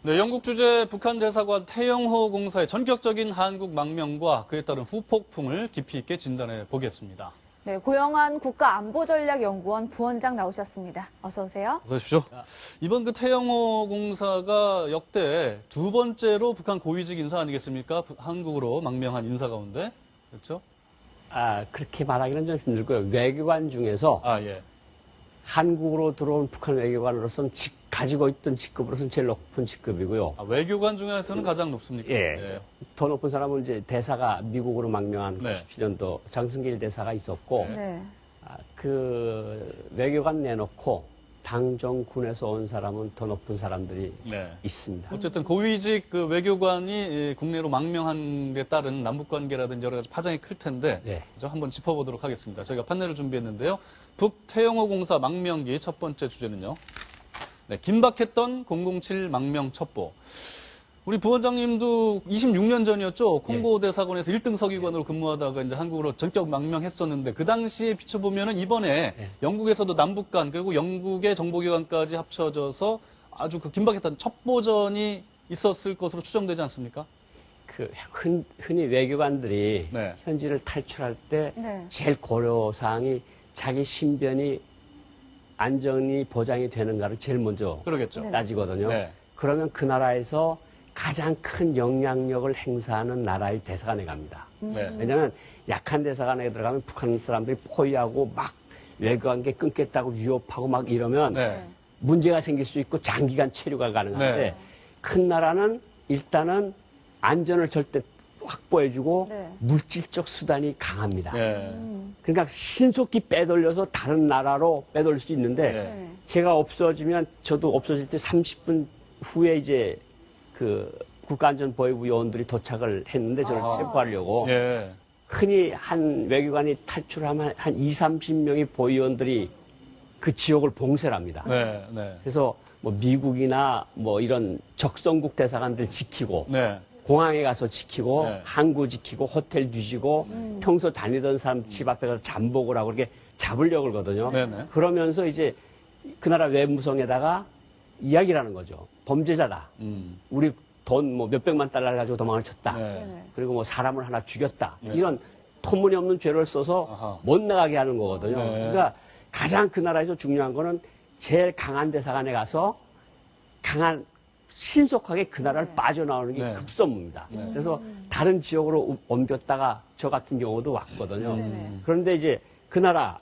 네, 영국 주재 북한 대사관 태영호 공사의 전격적인 한국 망명과 그에 따른 후폭풍을 깊이 있게 진단해 보겠습니다. 네, 고영한 국가안보전략연구원 부원장 나오셨습니다. 어서 오세요. 어서 오십시오. 이번 그 태영호 공사가 역대 두 번째로 북한 고위직 인사 아니겠습니까? 한국으로 망명한 인사 가운데. 그렇죠? 그렇게 말하기는 좀 힘들고요. 외교관 중에서 예. 한국으로 들어온 북한 외교관으로서는 가지고 있던 직급으로서는 제일 높은 직급이고요. 외교관 중에서는 가장 높습니까? 예. 더 높은 사람은 이제 대사가 미국으로 망명한 네. 97년도 장승길 대사가 있었고, 네. 그 외교관 내놓고 당정군에서 온 사람은 더 높은 사람들이 네. 있습니다. 어쨌든 고위직 그 외교관이 국내로 망명한 데 따른 남북관계라든지 여러 가지 파장이 클 텐데 네. 한번 짚어보도록 하겠습니다. 저희가 판넬을 준비했는데요. 북태영호 공사 망명기 첫 번째 주제는요. 네, 긴박했던 007 망명 첩보. 우리 부원장님도 26년 전이었죠. 콩고 대사관에서 1등 서기관으로 근무하다가 이제 한국으로 전격 망명했었는데 그 당시에 비춰보면은 이번에 영국에서도 남북간 그리고 영국의 정보기관까지 합쳐져서 아주 그 긴박했던 첩보전이 있었을 것으로 추정되지 않습니까? 흔히 외교관들이 네. 현지를 탈출할 때 네. 제일 고려사항이 자기 신변이 안전이 보장이 되는가를 제일 먼저 그러겠죠. 네. 따지거든요. 네. 그러면 그 나라에서 가장 큰 영향력을 행사하는 나라의 대사관에 갑니다. 네. 왜냐하면 약한 대사관에 들어가면 북한 사람들이 포위하고 막 외교관계 끊겠다고 위협하고 막 이러면 네. 문제가 생길 수 있고 장기간 체류가 가능한데 네. 큰 나라는 일단은 안전을 절대 확보해주고 네. 물질적 수단이 강합니다. 네. 그러니까 신속히 빼돌려서 다른 나라로 빼돌릴 수 있는데 네. 제가 없어지면 저도 없어질 때 30분 후에 이제 그 국가안전보위부 요원들이 도착을 했는데 저를 체포하려고 예. 흔히 한 외교관이 탈출하면 한 20, 30명의 보위원들이 그 지역을 봉쇄를 합니다. 네. 네. 그래서 뭐 미국이나 뭐 이런 적성국 대사관들 지키고 네. 공항에 가서 지키고 네. 항구 지키고 호텔 뒤지고 평소 다니던 사람 집 앞에 가서 잠복을 하고 이렇게 잡으려고 그러거든요. 네네. 그러면서 이제 그 나라 외무성에다가 이야기를 하는 거죠. 범죄자다. 우리 돈 뭐 몇백만 달러를 가지고 도망을 쳤다. 네. 그리고 뭐 사람을 하나 죽였다. 네. 이런 터무니없는 죄를 써서 아하. 못 나가게 하는 거거든요. 네. 그러니까 가장 그 나라에서 중요한 거는 제일 강한 대사관에 가서 신속하게 그 나라를 빠져나오는 게 네. 급선무입니다. 네. 그래서 다른 지역으로 옮겼다가 저 같은 경우도 왔거든요. 그런데 이제 그 나라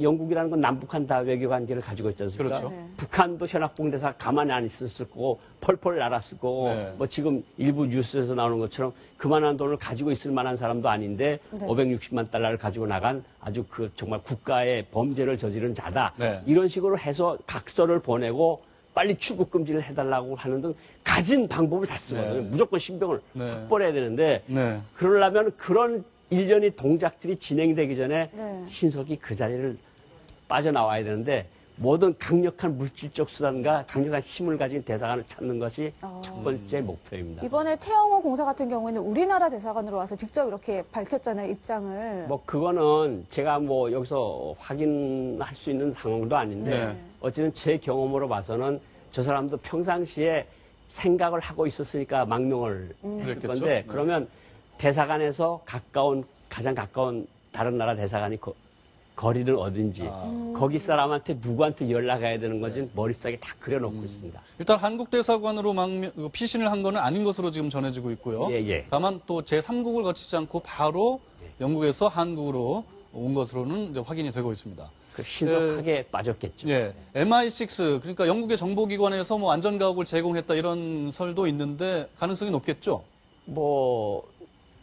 영국이라는 건 남북한 다 외교관계를 가지고 있지 않습니까? 그렇죠. 네. 북한도 현악봉대사가 가만히 안 있었을 거고 펄펄 날았을 거고 네. 뭐 지금 일부 뉴스에서 나오는 것처럼 그만한 돈을 가지고 있을 만한 사람도 아닌데 네. 560만 달러를 가지고 나간 아주 그 정말 국가의 범죄를 저지른 자다. 네. 이런 식으로 해서 각서를 보내고 빨리 출국 금지를 해달라고 하는 등 가진 방법을 다 쓰거든요. 네. 무조건 신병을 네. 확보해야 되는데 네. 그러려면 그런 일련의 동작들이 진행되기 전에 네. 신속히 그 자리를 빠져나와야 되는데 모든 강력한 물질적 수단과 강력한 힘을 가진 대사관을 찾는 것이 첫 번째 목표입니다. 이번에 태영호 공사 같은 경우에는 우리나라 대사관으로 와서 직접 이렇게 밝혔잖아요, 입장을. 뭐 그거는 제가 뭐 여기서 확인할 수 있는 상황도 아닌데 네. 어쨌든 제 경험으로 봐서는 저 사람도 평상시에 생각을 하고 있었으니까 망명을 했을 그랬겠죠? 건데 네. 그러면 대사관에서 가장 가까운 다른 나라 대사관이 거리는 어딘지 거기 사람한테 누구한테 연락해야 되는 건지 머릿속에 다 그려놓고 있습니다. 일단 한국 대사관으로 피신을 한 거는 아닌 것으로 지금 전해지고 있고요. 예. 다만 또 제3국을 거치지 않고 바로 영국에서 한국으로 온 것으로는 이제 확인이 되고 있습니다. 신속하게 빠졌겠죠. 예, MI6 그러니까 영국의 정보기관에서 뭐 안전가옥을 제공했다 이런 설도 있는데 가능성이 높겠죠. 뭐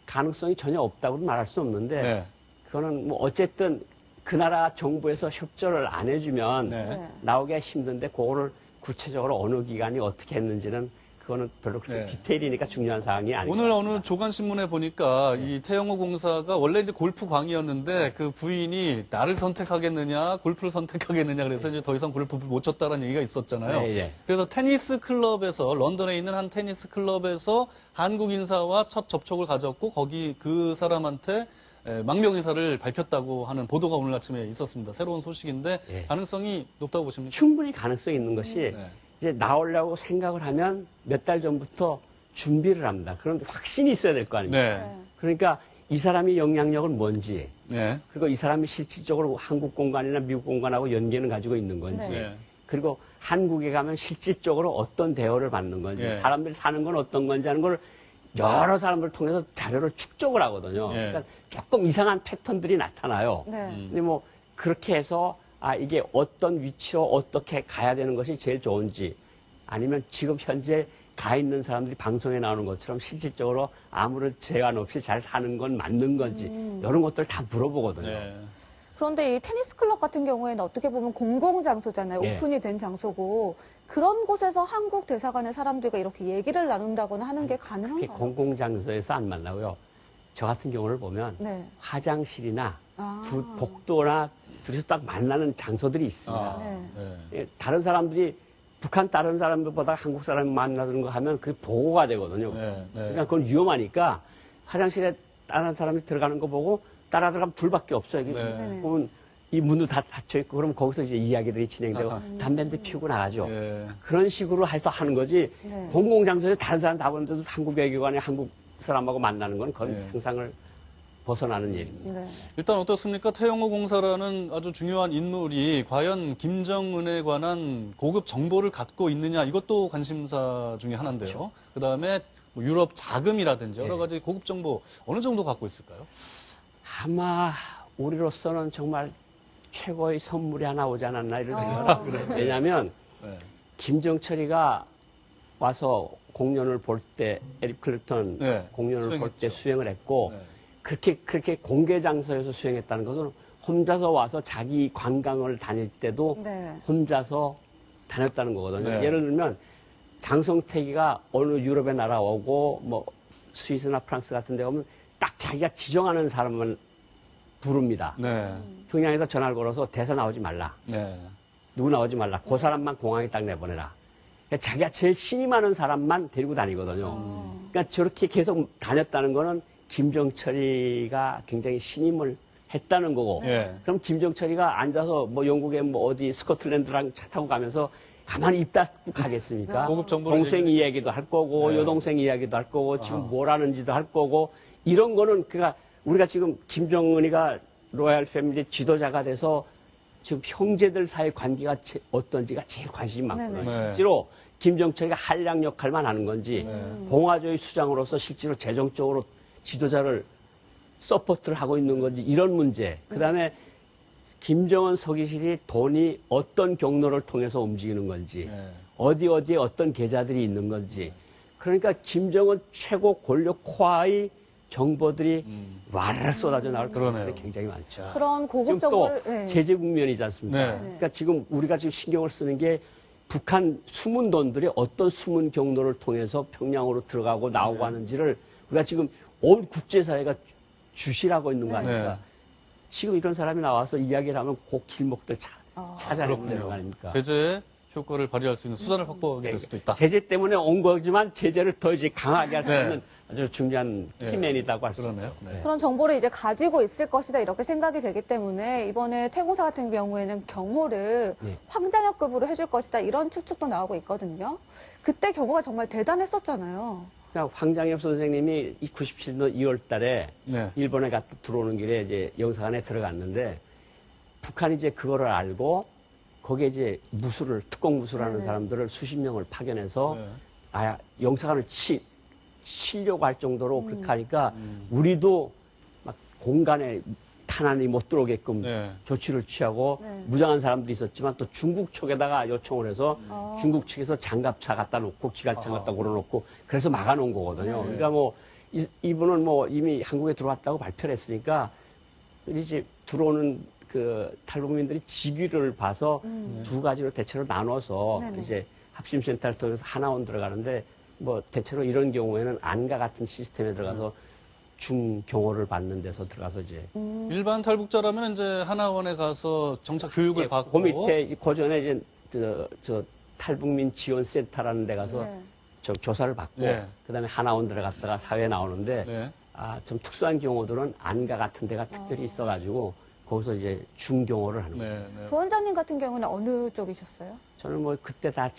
가능성이 전혀 없다고는 말할 수 없는데 네. 그거는 뭐 어쨌든 그 나라 정부에서 협조를 안 해주면 네. 나오기가 힘든데 그거를 구체적으로 어느 기관이 어떻게 했는지는 그거는 별로 그렇게 네. 디테일이니까 중요한 사항이 아니에요. 오늘 어느 조간신문에 보니까 이 태영호 공사가 원래 이제 골프광이었는데 그 부인이 나를 선택하겠느냐 골프를 선택하겠느냐 그래서 이제 더 이상 골프를 못 쳤다라는 얘기가 있었잖아요. 네. 그래서 테니스 클럽에서 런던에 있는 한 테니스 클럽에서 한국 인사와 첫 접촉을 가졌고 거기 그 사람한테 망명 인사를 밝혔다고 하는 보도가 오늘 아침에 있었습니다. 새로운 소식인데 예. 가능성이 높다고 보십니까? 충분히 가능성이 있는 것이 네. 이제 나오려고 생각을 하면 몇 달 전부터 준비를 합니다. 그런데 확신이 있어야 될 거 아닙니까? 네. 그러니까 이 사람이 영향력은 뭔지, 네. 그리고 이 사람이 실질적으로 한국 공간이나 미국 공간하고 연계는 가지고 있는 건지, 네. 그리고 한국에 가면 실질적으로 어떤 대우를 받는 건지, 예. 사람들이 사는 건 어떤 건지 하는 걸 여러 사람들을 통해서 자료를 축적을 하거든요. 예. 그러니까 조금 이상한 패턴들이 나타나요. 네. 근데 뭐 그렇게 해서 이게 어떤 위치로 어떻게 가야 되는 것이 제일 좋은지, 아니면 지금 현재 가 있는 사람들이 방송에 나오는 것처럼 실질적으로 아무런 제한 없이 잘 사는 건 맞는 건지 이런 것들 다 물어보거든요. 네. 그런데 이 테니스 클럽 같은 경우에는 어떻게 보면 공공 장소잖아요. 예. 오픈이 된 장소고 그런 곳에서 한국 대사관의 사람들과 이렇게 얘기를 나눈다거나 하는 게 이렇게 가능한가요? 공공장소에서 안 만나고요. 저 같은 경우를 보면 네. 화장실이나 아. 복도나 둘이서 딱 만나는 장소들이 있습니다. 아, 네. 네. 예, 다른 사람들이 북한 다른 사람들보다 한국 사람이 만나는 거 하면 그게 보고가 되거든요. 네, 네. 그러니까 그건 위험하니까 화장실에 다른 사람이 들어가는 거 보고 따라 들어가면 둘밖에 없어요. 네. 그러면 이 문도 다 닫혀 있고 그러면 거기서 이제 이야기들이 진행되고 담배도 피우고 나가죠. 예. 그런 식으로 해서 하는 거지. 네. 공공장소에서 다른 사람 다 보는데도 한국 외교관이 한국 사람하고 만나는 건 그건 네. 상상을 벗어나는 일입니다. 네. 일단 어떻습니까? 태영호 공사라는 아주 중요한 인물이 과연 김정은에 관한 고급 정보를 갖고 있느냐, 이것도 관심사 중에 하나인데요. 그렇죠. 그다음에 뭐 유럽 자금이라든지 여러 네. 가지 고급 정보 어느 정도 갖고 있을까요? 아마 우리로서는 정말 최고의 선물이 하나 오지 않았나 이런 생각을 아, 합니다. 왜냐하면 네. 김정철이가 와서 공연을 볼 때 에릭 클랩턴 네, 공연을 볼 때 수행했죠. 수행을 했고 네. 그렇게 공개 장소에서 수행했다는 것은 혼자서 와서 자기 관광을 다닐 때도 네. 혼자서 다녔다는 거거든요. 네. 예를 들면 장성택이가 어느 유럽의 나라 오고 뭐 스위스나 프랑스 같은 데 가면 딱 자기가 지정하는 사람만 부릅니다. 네. 평양에서 전화를 걸어서 대사 나오지 말라. 네. 누구 나오지 말라. 그 사람만 공항에 딱 내보내라. 그러니까 자기가 제일 신이 많은 사람만 데리고 다니거든요. 그러니까 저렇게 계속 다녔다는 거는 김정철이가 굉장히 신임을 했다는 거고. 예. 그럼 김정철이가 앉아서 뭐 영국에 뭐 어디 스코틀랜드랑 차 타고 가면서 가만히 입 닫고 가겠습니까? 고급 정보를 동생 이야기도 할 거고, 네. 여동생 이야기도 할 거고, 지금 아하. 뭘 하는지도 할 거고, 이런 거는 그니까 우리가 지금 김정은이가 로얄 패밀리 지도자가 돼서 지금 형제들 사이 관계가 어떤지가 제일 관심이 많거든요. 네네. 실제로 김정철이가 한량 역할만 하는 건지, 네. 봉화조의 수장으로서 실제로 재정적으로 지도자를 서포트를 하고 있는 건지 이런 문제. 그다음에 김정은 서기실이 돈이 어떤 경로를 통해서 움직이는 건지, 네. 어디에 어떤 계좌들이 있는 건지. 그러니까 김정은 최고 권력 코아의 정보들이 와르르 쏟아져 나올 그러네요. 가능성이 굉장히 많죠. 그런 고급 지금 또 정보를 네. 제재 국면이지 않습니까? 네. 그러니까 지금 우리가 지금 신경을 쓰는 게 북한 숨은 돈들이 어떤 숨은 경로를 통해서 평양으로 들어가고 나오고 네. 하는지를 우리가 지금 온 국제사회가 주시하고 있는 거 아닙니까? 네. 지금 이런 사람이 나와서 이야기를 하면 그 길목들 찾아내면 되는 거 그렇군요. 아닙니까? 제재 효과를 발휘할 수 있는 수단을 확보하게 될 수도 있다. 제재 때문에 온 거지만 제재를 더 이제 강하게 할 수 네. 있는 아주 중요한 네. 키맨이라고 할 수 그러네요. 있죠. 네. 그런 정보를 이제 가지고 있을 것이다 이렇게 생각이 되기 때문에 이번에 태공사 같은 경우에는 경호를 네. 황장혁급으로 해줄 것이다 이런 추측도 나오고 있거든요. 그때 경호가 정말 대단했었잖아요. 그러니까 황장엽 선생님이 97년 2월 달에 네. 일본에 갔다 들어오는 길에 이제 영사관에 들어갔는데 북한이 이제 그거를 알고 거기에 이제 특공 무술하는 네네. 사람들을 수십 명을 파견해서 네. 영사관을 치려고 할 정도로 그렇게 하니까 음. 우리도 막 공간에 탄환이 못 들어오게끔 네. 조치를 취하고 네. 무장한 사람들이 있었지만 또 중국 쪽에다가 요청을 해서 중국 측에서 장갑차 갖다 놓고 기관차 갖다 걸어놓고 그래서 막아놓은 거거든요. 네. 그러니까 뭐 이분은 뭐 이미 한국에 들어왔다고 발표를 했으니까 이제 들어오는 그 탈북민들이 직위를 봐서 두 가지로 대체로 나눠서 네네. 이제 합심센터를 통해서 하나원 들어가는데 뭐 대체로 이런 경우에는 안과 같은 시스템에 들어가서 중경호를 받는 데서 들어가서 이제 일반 탈북자라면 이제 하나원에 가서 정착 교육을 받고 그 밑에 그 전에 이제 저 탈북민 지원센터라는 데 가서 네. 저 조사를 받고 네. 그다음에 하나원 들어갔다가 사회에 나오는데 네. 좀 특수한 경우들은 안과 같은 데가 특별히 있어가지고 거기서 이제 중경호를 하는 거예요. 네. 네. 부원장님 같은 경우는 어느 쪽이셨어요? 저는 뭐 그때 다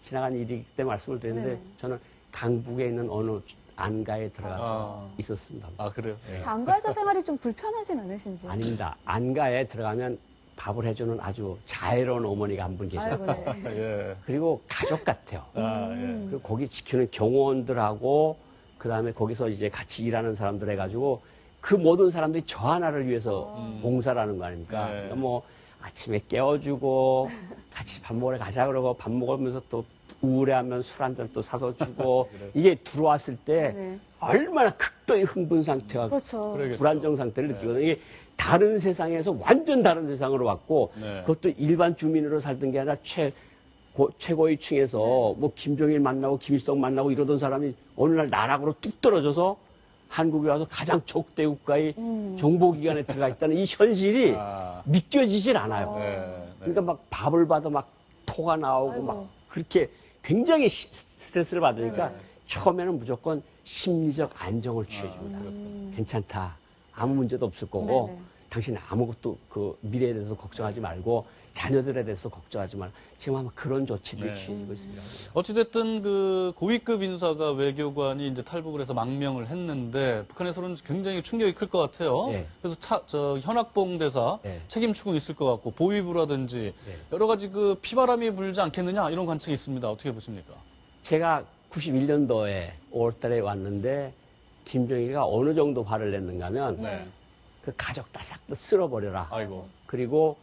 지나간 일이기 때문에 말씀을 드렸는데 네. 저는 강북에 있는 어느 안가에 들어가서 있었습니다. 아, 그래요? 예. 안가에서 생활이 좀 불편하진 않으신지? 아닙니다. 안가에 들어가면 밥을 해주는 아주 자애로운 어머니가 한 분 계셔요. 아이고, 네. 예. 그리고 가족 같아요. 아, 예. 그리고 거기 지키는 경호원들하고 그다음에 거기서 이제 같이 일하는 사람들 해가지고 그 모든 사람들이 저 하나를 위해서 봉사를 하는 거 아닙니까? 네. 그러니까 뭐 아침에 깨워주고 같이 밥 먹으러 가자 그러고 밥 먹으면서 또 우울해하면 술 한 잔 또 사서 주고 그래. 이게 들어왔을 때 네. 얼마나 극도의 흥분 상태와 그렇죠. 그러겠죠. 불안정 상태를 네. 느끼거든요. 이게 다른 세상에서 완전 다른 세상으로 왔고 네. 그것도 일반 주민으로 살던 게 아니라 최고위 층에서 네. 뭐 김정일 만나고 김일성 만나고 이러던 사람이 어느 날 나락으로 뚝 떨어져서 한국에 와서 가장 적대 국가의 정보기관에 들어가 있다는 이 현실이 아. 믿겨지질 않아요. 네. 네. 그러니까 막 밥을 받아 막 토가 나오고 아이고. 막 그렇게 굉장히 스트레스를 받으니까 네. 처음에는 무조건 심리적 안정을 취해줍니다. 괜찮다. 아무 문제도 없을 거고 네네. 당신 아무것도 그 미래에 대해서 걱정하지 말고 자녀들에 대해서 걱정하지 말고 지금 아마 그런 조치들이 네. 취해지고 있습니다. 어찌됐든 그 고위급 인사가 외교관이 이제 탈북을 해서 망명을 했는데 북한에서는 굉장히 충격이 클 것 같아요. 네. 그래서 현학봉 대사 네. 책임 추궁 있을 것 같고 보위부라든지 네. 여러 가지 그 피바람이 불지 않겠느냐 이런 관측이 있습니다. 어떻게 보십니까? 제가 91년도에 5월달에 왔는데 김정일이가 어느 정도 화를 냈는가 하면 네. 그 가족 다 싹 다 쓸어버려라. 아이고. 그리고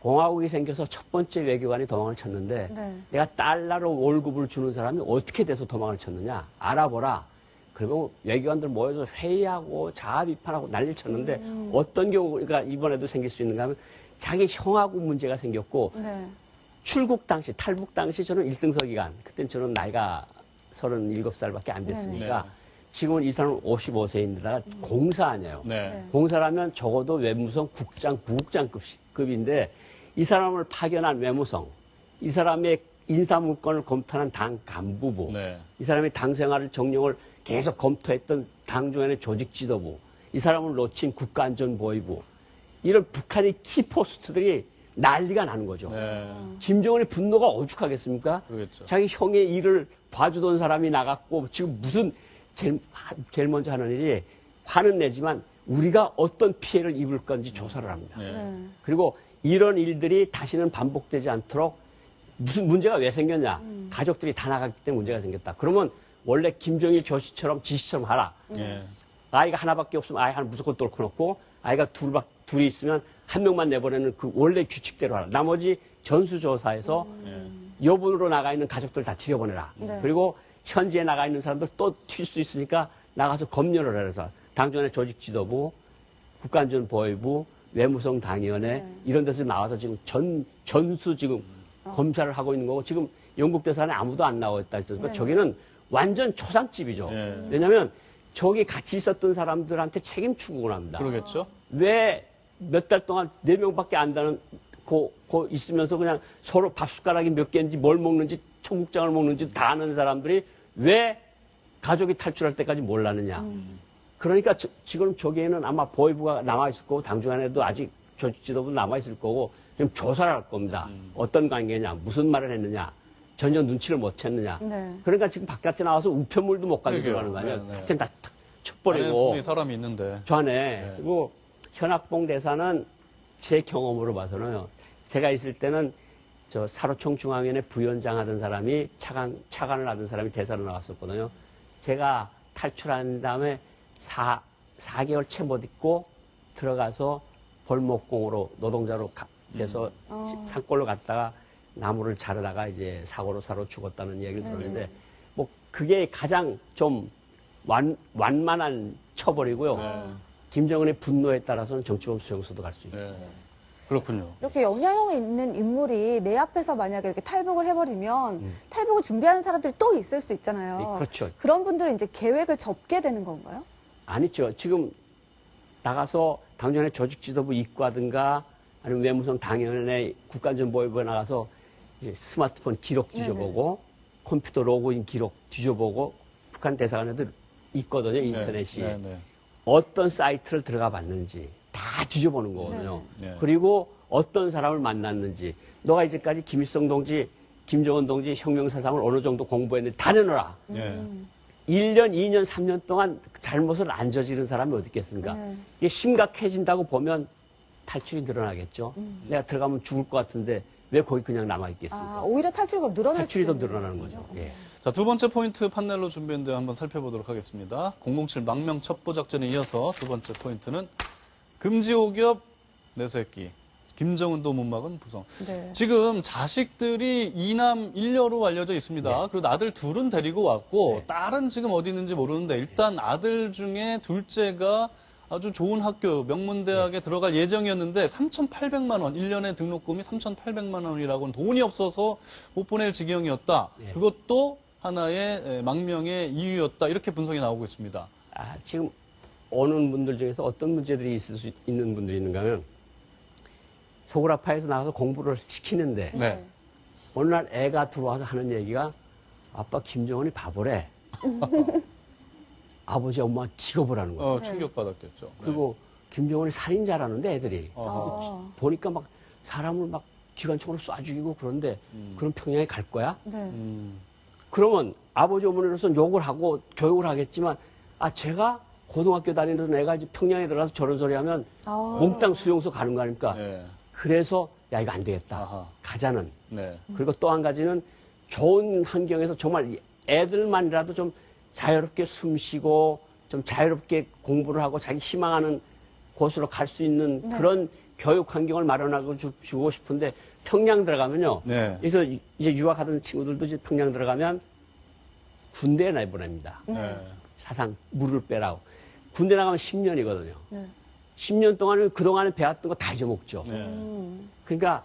공화국이 생겨서 첫 번째 외교관이 도망을 쳤는데 네. 내가 달러로 월급을 주는 사람이 어떻게 돼서 도망을 쳤느냐 알아보라. 그리고 외교관들 모여서 회의하고 자아 비판하고 난리를 쳤는데 어떤 경우가 이번에도 생길 수 있는가 하면 자기 형하고 문제가 생겼고 네. 출국 당시 탈북 당시 저는 1등석 기간 그땐 저는 나이가 37살밖에 안 됐으니까 네. 지금은 이 사람은 55세인데다가 공사 아니에요. 네. 네. 공사라면 적어도 외무성 국장, 부국장급인데 이 사람을 파견한 외무성, 이 사람의 인사문건을 검토하는 당 간부부, 네. 이 사람의 당 생활을 정령을 계속 검토했던 당중앙의 조직 지도부, 이 사람을 놓친 국가안전보위부, 이런 북한의 키포스트들이 난리가 나는 거죠. 네. 김정은의 분노가 오죽하겠습니까? 그러겠죠. 자기 형의 일을 봐주던 사람이 나갔고 지금 무슨 제일 먼저 하는 일이 화는 내지만 우리가 어떤 피해를 입을 건지 조사를 합니다. 네. 네. 그리고 이런 일들이 다시는 반복되지 않도록 무슨 문제가 왜 생겼냐. 가족들이 다 나갔기 때문에 문제가 생겼다. 그러면 원래 김정일 조씨처럼 지시처럼 하라. 예. 아이가 하나밖에 없으면 아이 하나 무조건 뚫고 놓고 아이가 둘이 있으면 한 명만 내보내는 그 원래 규칙대로 하라. 나머지 전수조사에서 예. 여분으로 나가 있는 가족들 다 들여보내라. 네. 그리고 현지에 나가 있는 사람들 또 튈 수 있으니까 나가서 검열을 해서 당전의 조직지도부, 국가안전보위부, 외무성 당위원회 네. 이런 데서 나와서 지금 전수 지금 검사를 하고 있는 거고 지금 영국 대사관에 아무도 안 나와 있다 했으니까 네. 저기는 완전 초상집이죠. 예. 왜냐하면 저기 같이 있었던 사람들한테 책임 추궁을 합니다. 그러겠죠. 왜 몇 달 동안 4명밖에 안 되는 고 있으면서 그냥 서로 밥 숟가락이 몇 개인지 뭘 먹는지 청국장을 먹는지 다 아는 사람들이 왜 가족이 탈출할 때까지 몰랐느냐. 그러니까 지금 저기에는 아마 보위부가 남아있을 거고 당중안에도 아직 조직지도부 남아있을 거고 지금 조사를 할 겁니다. 어떤 관계냐, 무슨 말을 했느냐, 전혀 눈치를 못 챘느냐. 네. 그러니까 지금 바깥에 나와서 우편물도 못 가지고 그러게요. 들어가는 거 아니에요. 네, 네. 그땐 다 안에 쳐버리고 분명히 사람이 있는데. 저 안에 네. 그리고 현학봉 대사는 제 경험으로 봐서는요. 제가 있을 때는 저 사로총 중앙위원회 부위원장 하던 사람이 차관을 하던 사람이 대사로 나왔었거든요. 제가 탈출한 다음에 4개월 채 못 있고 들어가서 벌목공으로 노동자로 돼서 산골로 갔다가 나무를 자르다가 이제 사고로 죽었다는 얘기를 들었는데 뭐 그게 가장 좀 완만한 처벌이고요. 네. 김정은의 분노에 따라서는 정치범 수용소도 갈 수 있고. 네. 그렇군요. 이렇게 영향력이 있는 인물이 내 앞에서 만약에 이렇게 탈북을 해버리면 탈북을 준비하는 사람들이 또 있을 수 있잖아요. 네, 그렇죠. 그런 분들은 이제 계획을 접게 되는 건가요? 아니죠. 지금 나가서 당연히 조직지도부 이과든가 아니면 외무성 당연회 국가안전보위부에 나가서 이제 스마트폰 기록 뒤져보고 컴퓨터 로그인 기록 뒤져보고 북한 대사관에도 있거든요. 인터넷이. 네, 네. 어떤 사이트를 들어가 봤는지 다 뒤져보는 거거든요. 네. 그리고 어떤 사람을 만났는지. 너가 이제까지 김일성 동지 김정은 동지 혁명사상을 어느 정도 공부했는데 다 내놓으라. 예. 1년, 2년, 3년 동안 잘못을 안 저지른 사람이 어디 있겠습니까? 네. 이게 심각해진다고 보면 탈출이 늘어나겠죠. 내가 들어가면 죽을 것 같은데 왜 거기 그냥 남아있겠습니까? 아, 오히려 탈출구가 늘어날 탈출이 더 수도 있는 늘어나는 거죠. 예. 자, 두 번째 포인트 판넬로 준비했는데 한번 살펴보도록 하겠습니다. 007 망명 첩보 작전에 이어서 두 번째 포인트는 금지 오기업 내새끼. 김정은도 못 막은 부성. 네. 지금 자식들이 이남 일녀로 알려져 있습니다. 네. 그리고 아들 둘은 데리고 왔고 네. 딸은 지금 어디 있는지 모르는데 일단 아들 중에 둘째가 아주 좋은 학교 명문대학에 들어갈 예정이었는데 3,800만 원, 1년에 등록금이 3,800만 원이라고는 돈이 없어서 못 보낼 지경이었다. 네. 그것도 하나의 망명의 이유였다. 이렇게 분석이 나오고 있습니다. 아, 지금 오는 분들 중에서 어떤 문제들이 있을 수 있는 분들이 있는가 하면 소그라파에서 나가서 공부를 시키는데 네. 어느 날 애가 들어와서 하는 얘기가 아빠 김정은이 바보래. 아버지 엄마 기겁을 하는 거예요. 충격받았겠죠. 네. 그리고 김정은이 살인자라는데 애들이 어허. 보니까 막 사람을 막 기관총으로 쏴 죽이고 그런데 그럼 평양에 갈 거야? 네. 그러면 아버지 어머니로서는 욕을 하고 교육을 하겠지만 제가 고등학교 다니던 애가 이제 평양에 들어가서 저런 소리 하면 아. 몽땅 수용소 가는 거 아닙니까? 네. 그래서 야 이거 안 되겠다. 아하. 가자는. 네. 그리고 또 한 가지는 좋은 환경에서 정말 애들만이라도 좀 자유롭게 숨 쉬고 좀 자유롭게 공부를 하고 자기 희망하는 곳으로 갈 수 있는 네. 그런 교육 환경을 마련하고 주고 싶은데 평양 들어가면요. 네. 그래서 이제 유학하던 친구들도 이제 평양 들어가면 군대에 내보냅니다. 네. 사상 물을 빼라고. 군대 나가면 10년이거든요. 네. 10년 동안은 그동안에 배웠던 거 다 잊어먹죠. 네. 그러니까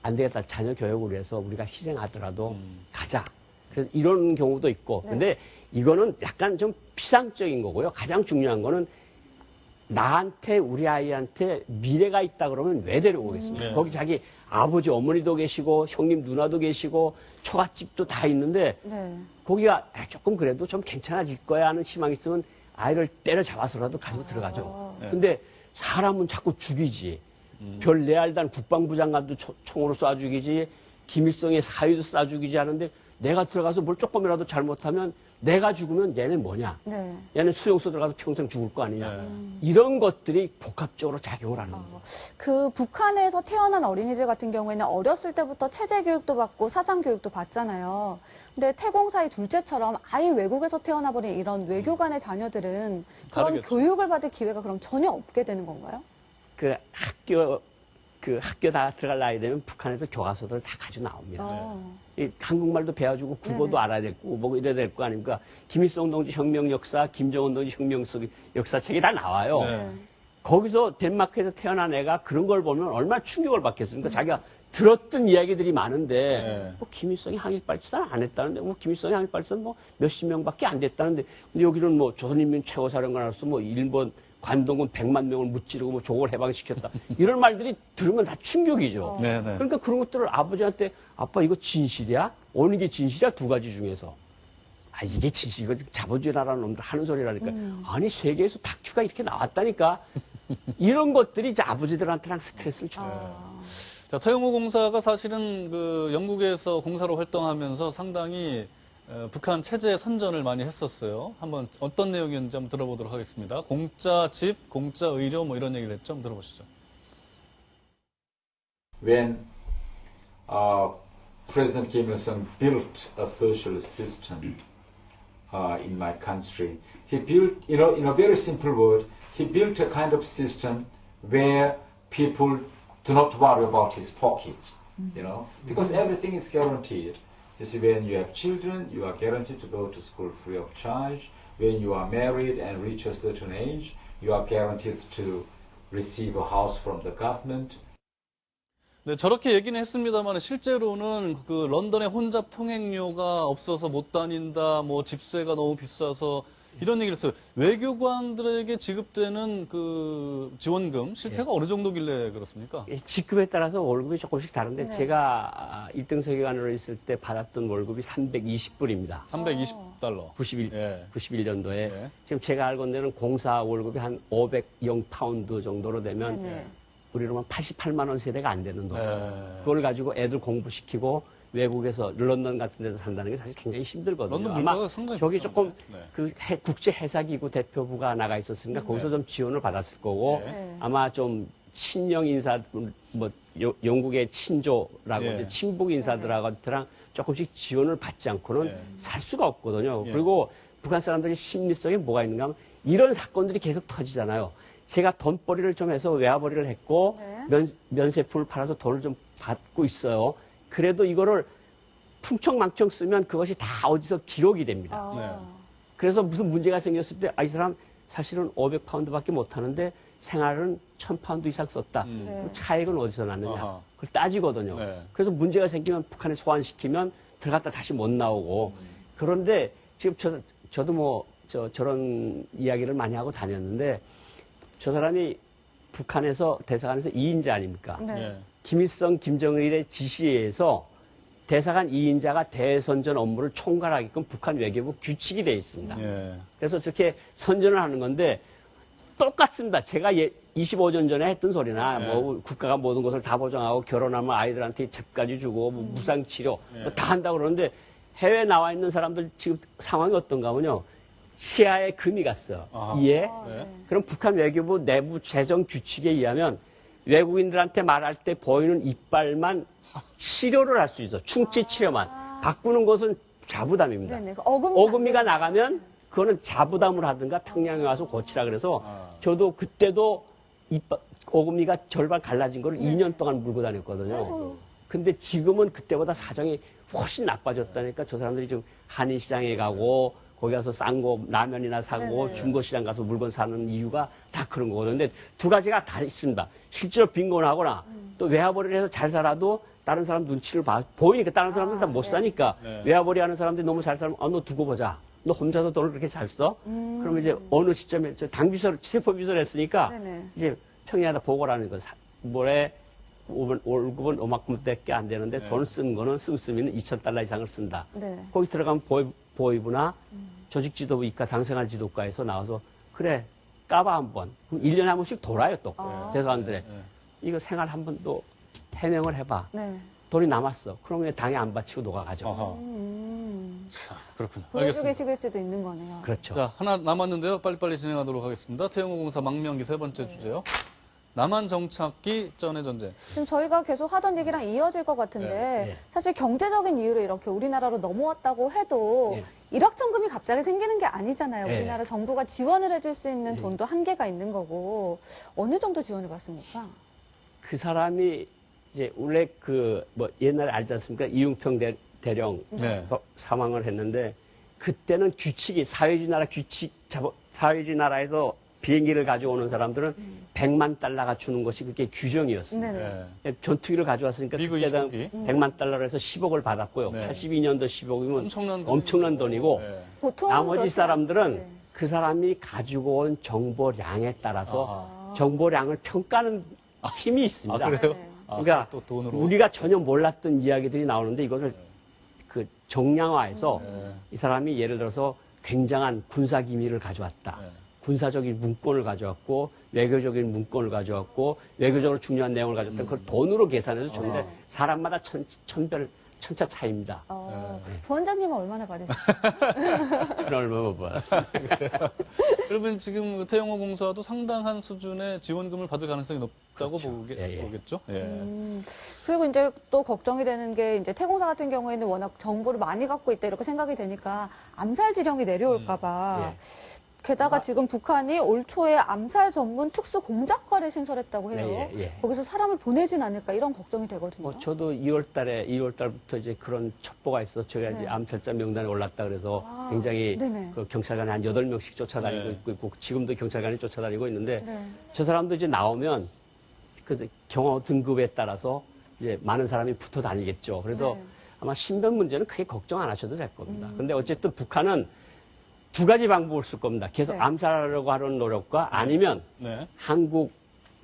안 되겠다. 자녀 교육을 위해서 우리가 희생하더라도 음. 가자. 그래서 이런 경우도 있고. 네. 근데 이거는 약간 좀 피상적인 거고요. 가장 중요한 거는 나한테 우리 아이한테 미래가 있다 그러면 왜 데려오겠습니까? 네. 거기 자기 아버지 어머니도 계시고 형님 누나도 계시고 처갓집도 다 있는데 네. 거기가 조금 그래도 좀 괜찮아질 거야 하는 희망이 있으면 아이를 때려잡아서라도 가지고 들어가죠. 네. 근데 사람은 자꾸 죽이지. 별 레알단 국방부 장관도 총으로 쏴 죽이지. 김일성의 사위도 쏴 죽이지 하는데 내가 들어가서 뭘 조금이라도 잘못하면 내가 죽으면 얘는 뭐냐. 네. 얘는 수용소 들어가서 평생 죽을 거 아니냐. 네. 이런 것들이 복합적으로 작용을 하는 거예요. 그 북한에서 태어난 어린이들 같은 경우에는 어렸을 때부터 체제 교육도 받고 사상 교육도 받잖아요. 근데 태공사의 둘째처럼 아예 외국에서 태어나버린 이런 외교관의 자녀들은 그런 다르겠죠. 교육을 받을 기회가 그럼 전혀 없게 되는 건가요? 그 학교 다 들어갈 나이 되면 북한에서 교과서들 다 가지고 나옵니다. 어. 이 한국말도 배워주고 국어도 네네. 알아야 되고 뭐 이래야 될 거 아닙니까? 김일성 동지 혁명 역사, 김정은 동지 혁명 역사책이 다 나와요. 네. 거기서 덴마크에서 태어난 애가 그런 걸 보면 얼마나 충격을 받겠습니까? 자기가 들었던 이야기들이 많은데 네. 뭐 김일성이 항일 발전 안 했다는데 뭐 김일성이 항일 발전 뭐 몇십 명밖에 안 됐다는데 근데 여기는 뭐 조선인민 최고사령관으로서 뭐 일본 관동군 100만 명을 무찌르고 뭐 조국을 해방시켰다. 이런 말들이 들으면 다 충격이죠. 네, 네. 그러니까 그런 것들을 아버지한테 아빠 이거 진실이야? 어느 게 진실이야? 두 가지 중에서. 이게 진실이고 자본주의 나라는 놈들 하는 소리라니까. 아니 세계에서 다큐가 이렇게 나왔다니까. 이런 것들이 이제 아버지들한테랑 스트레스를 줘요. 아. 자, 태영호 공사가 사실은 그 영국에서 공사로 활동하면서 상당히 북한 체제 선전을 많이 했었어요. 한번 어떤 내용이었는지 한번 들어보도록 하겠습니다. 공짜 집, 공짜 의료 뭐 이런 얘기를 했죠. 한번 들어보시죠. When President Kim Il-sung built a social system in my country, he built, in a very simple word, he built a kind of system where people do not worry about his pockets, because everything is guaranteed. You see, when you have children, you are guaranteed to go to school free of charge. When you are married and reach a certain age, you are guaranteed to receive a house from the government. 네, 저렇게 얘기는 했습니다만 실제로는 그 런던에 혼잡 통행료가 없어서 못 다닌다, 뭐 집세가 너무 비싸서 이런 얘기를 했어요. 외교관들에게 지급되는 그 지원금 실태가 어느 정도길래 그렇습니까? 직급에 따라서 월급이 조금씩 다른데 네. 제가 1등 세계관으로 있을 때 받았던 월급이 320불입니다. 320달러. 91년도에. 예. 지금 제가 알건대는 공사 월급이 한 500영 파운드 정도로 되면 네네. 우리로 한 88만 원 세대가 안 되는 돈. 네. 그걸 가지고 애들 공부시키고 외국에서 런던 같은 데서 산다는 게 사실 굉장히 힘들거든요. 런던 아마 물가가 상당히 저기 비싸죠. 조금 네. 그 국제 해사기구 대표부가 나가 있었으니까 거기서 좀 지원을 받았을 거고 네. 아마 좀 친영 인사 뭐 영국의 친조라고 예. 이제 친북 인사들하고랑 조금씩 지원을 받지 않고는 예. 살 수가 없거든요. 예. 그리고 북한 사람들의 심리성에 뭐가 있는가 하면 이런 사건들이 계속 터지잖아요. 제가 돈벌이를 좀 해서 외화벌이를 했고 네. 면세품을 팔아서 돈을 좀 받고 있어요. 그래도 이거를 풍청망청 쓰면 그것이 다 어디서 기록이 됩니다. 아. 그래서 무슨 문제가 생겼을 때, 이 사람 사실은 500파운드밖에 못 하는데 생활은 1000파운드 이상 썼다. 음. 네. 그럼 차익은 어디서 났느냐. 아하. 그걸 따지거든요. 네. 그래서 문제가 생기면 북한에 소환시키면 들어갔다 다시 못 나오고. 그런데 지금 저도 뭐 저런 이야기를 많이 하고 다녔는데 저 사람이 북한에서 대사관에서 2인자 아닙니까? 네. 예. 김일성, 김정일의 지시에 의해서 대사관 2인자가 대선전 업무를 총괄하게끔 북한 외교부 규칙이 되어 있습니다. 예. 그래서 저렇게 선전을 하는 건데 똑같습니다. 제가 25년 전에 했던 소리나 네. 뭐 국가가 모든 것을 다 보장하고 결혼하면 아이들한테 집까지 주고 뭐 무상치료 네. 뭐 다 한다고 그러는데 해외에 나와 있는 사람들 지금 상황이 어떤가 하면요. 치아에 금이 갔어. 아하. 이에 아, 네. 그럼 북한 외교부 내부 재정 규칙에 의하면 외국인들한테 말할 때 보이는 이빨만 치료를 할 수 있어. 충치 치료만. 바꾸는 것은 자부담입니다. 네네. 그 어금니가 나가면 그거는 자부담을 하든가 평양에 와서 고치라 그래서 아. 저도 그때도 어금니가 절반 갈라진 걸 네. 2년 동안 물고 다녔거든요. 아이고. 근데 지금은 그때보다 사정이 훨씬 나빠졌다니까 저 사람들이 지금 한인시장에 가고 거기 가서 싼 거 라면이나 사고 네네. 중고시장 가서 물건 사는 이유가 다 그런 거거든요. 근데 두 가지가 다 있습니다. 실제로 빈곤하거나 또 외화벌이를 해서 잘 살아도 다른 사람 눈치를 보이니까 다른 사람들 다 못 네. 사니까 네. 외화벌이 하는 사람들이 너무 잘 살면 너 두고 보자. 너 혼자서 돈을 그렇게 잘 써? 그러면 이제 어느 시점에 저 당비서 세포비서를 했으니까 네네. 이제 평양에다 보고를 하는 거. 올해 월급은 요만큼밖에 안 되는데 네. 돈 쓰는 거는 씀씀이는 2,000달러 이상을 쓴다. 네. 거기 들어가면 보이부나 조직지도부 이과 당생활 지도과에서 나와서 그래 까봐 한번. 그럼 1년에 한 번씩 돌아요 또 아. 대사관들에. 네. 이거 생활 한 번 또 해명을 해봐. 네. 돈이 남았어. 그러면 왜 당에 안 바치고 너가 가져. 아하. 자, 그렇군요. 보여주기 알겠습니다. 식일 수도 있는 거네요. 그렇죠. 자, 하나 남았는데요. 빨리빨리 진행하도록 하겠습니다. 태영호공사 망명기 세 번째 주제요. 남한 정착기 전의 전쟁. 지금 저희가 계속 하던 얘기랑 이어질 것 같은데 네. 사실 경제적인 이유로 이렇게 우리나라로 넘어왔다고 해도 네. 일확천금이 갑자기 생기는 게 아니잖아요. 네. 우리나라 정부가 지원을 해줄 수 있는 돈도 한계가 있는 거고 어느 정도 지원을 받습니까? 그 사람이 이제 원래 그 뭐 옛날에 알지 않습니까? 이웅평 대령 네. 사망을 했는데 그때는 규칙이 사회주의 나라에서 비행기를 가져오는 사람들은 100만 달러가 주는 것이 그게 규정이었습니다. 네네. 네. 전투기를 가져왔으니까 미국 그때당 20기. 100만 달러로 해서 10억을 받았고요. 네. 82년도 10억이면 엄청난 돈이고 네. 보통 나머지 그렇지 사람들은 않- 네. 그 사람이 가지고 온 정보량에 따라서 아하. 정보량을 평가하는 힘이 있습니다. 아, 그래요? 네. 아, 그러니까 또 돈으로. 우리가 전혀 몰랐던 이야기들이 나오는데 이것을 그 정량화해서 네. 이 사람이 예를 들어서 굉장한 군사 기밀을 가져왔다. 네. 군사적인 문건을 가져왔고 외교적인 문건을 가져왔고 외교적으로 중요한 내용을 가져왔다. 그걸 돈으로 계산해서 줬는데 사람마다 천차 차이입니다. 부원장님은 얼마나 받으셨어요? 저는 얼마 못 받았어요. 그러면 지금 그 태영호 공사도 상당한 수준의 지원금을 받을 가능성이 높다고 그렇죠. 보겠죠? 예. 그리고 이제 또 걱정이 되는 게 이제 태공사 같은 경우에는 워낙 정보를 많이 갖고 있다 이렇게 생각이 되니까 암살 지령이 내려올까봐. 예. 게다가 지금 북한이 올 초에 암살 전문 특수 공작과를 신설했다고 해요. 예. 거기서 사람을 보내진 않을까 이런 걱정이 되거든요. 저도 2월 달부터 이제 그런 첩보가 있어. 제가 이제 네. 암살자 명단에 올랐다 그래서 아, 굉장히 네네. 그 경찰관이 한 8명씩 쫓아다니고 네. 있고 지금도 경찰관이 쫓아다니고 있는데 네. 저 사람도 이제 나오면 그 경호 등급에 따라서 이제 많은 사람이 붙어 다니겠죠. 그래서 네. 아마 신변 문제는 크게 걱정 안 하셔도 될 겁니다. 근데 어쨌든 북한은 두 가지 방법을 쓸 겁니다. 계속 네. 암살하려고 하는 노력과 아니면 네. 한국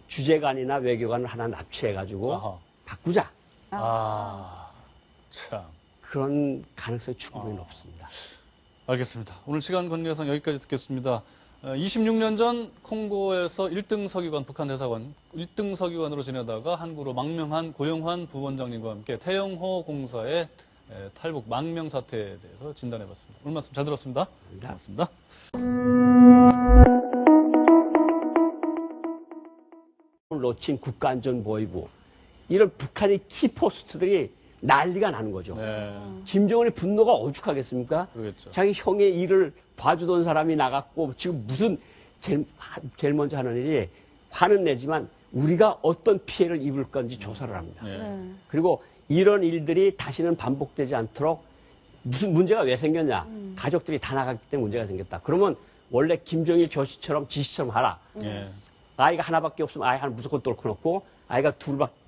주재관이나 외교관을 하나 납치해가지고 아하. 바꾸자. 참. 그런 가능성이 충분히 높습니다. 알겠습니다. 오늘 시간 관계상 여기까지 듣겠습니다. 26년 전 콩고에서 1등 서기관, 북한 대사관 1등 서기관으로 지내다가 한국으로 망명한 고영환 부원장님과 함께 태영호 공사의 탈북 망명 사태에 대해서 진단해봤습니다. 오늘 말씀 잘 들었습니다. 고맙습니다. 놓친 국가안전보위부 이런 북한의 키포스트들이 난리가 나는 거죠. 네, 김정은의 분노가 오죽하겠습니까? 그러겠죠. 자기 형의 일을 봐주던 사람이 나갔고 지금 무슨 제일 먼저 하는 일이 화는 내지만 우리가 어떤 피해를 입을 건지 조사를 합니다. 네. 네. 그리고 이런 일들이 다시는 반복되지 않도록 무슨 문제가 왜 생겼냐. 가족들이 다 나갔기 때문에 문제가 생겼다. 그러면 원래 김정일 교시처럼 지시처럼 하라. 예. 아이가 하나밖에 없으면 아이 하나 무조건 뚫고 놓고 아이가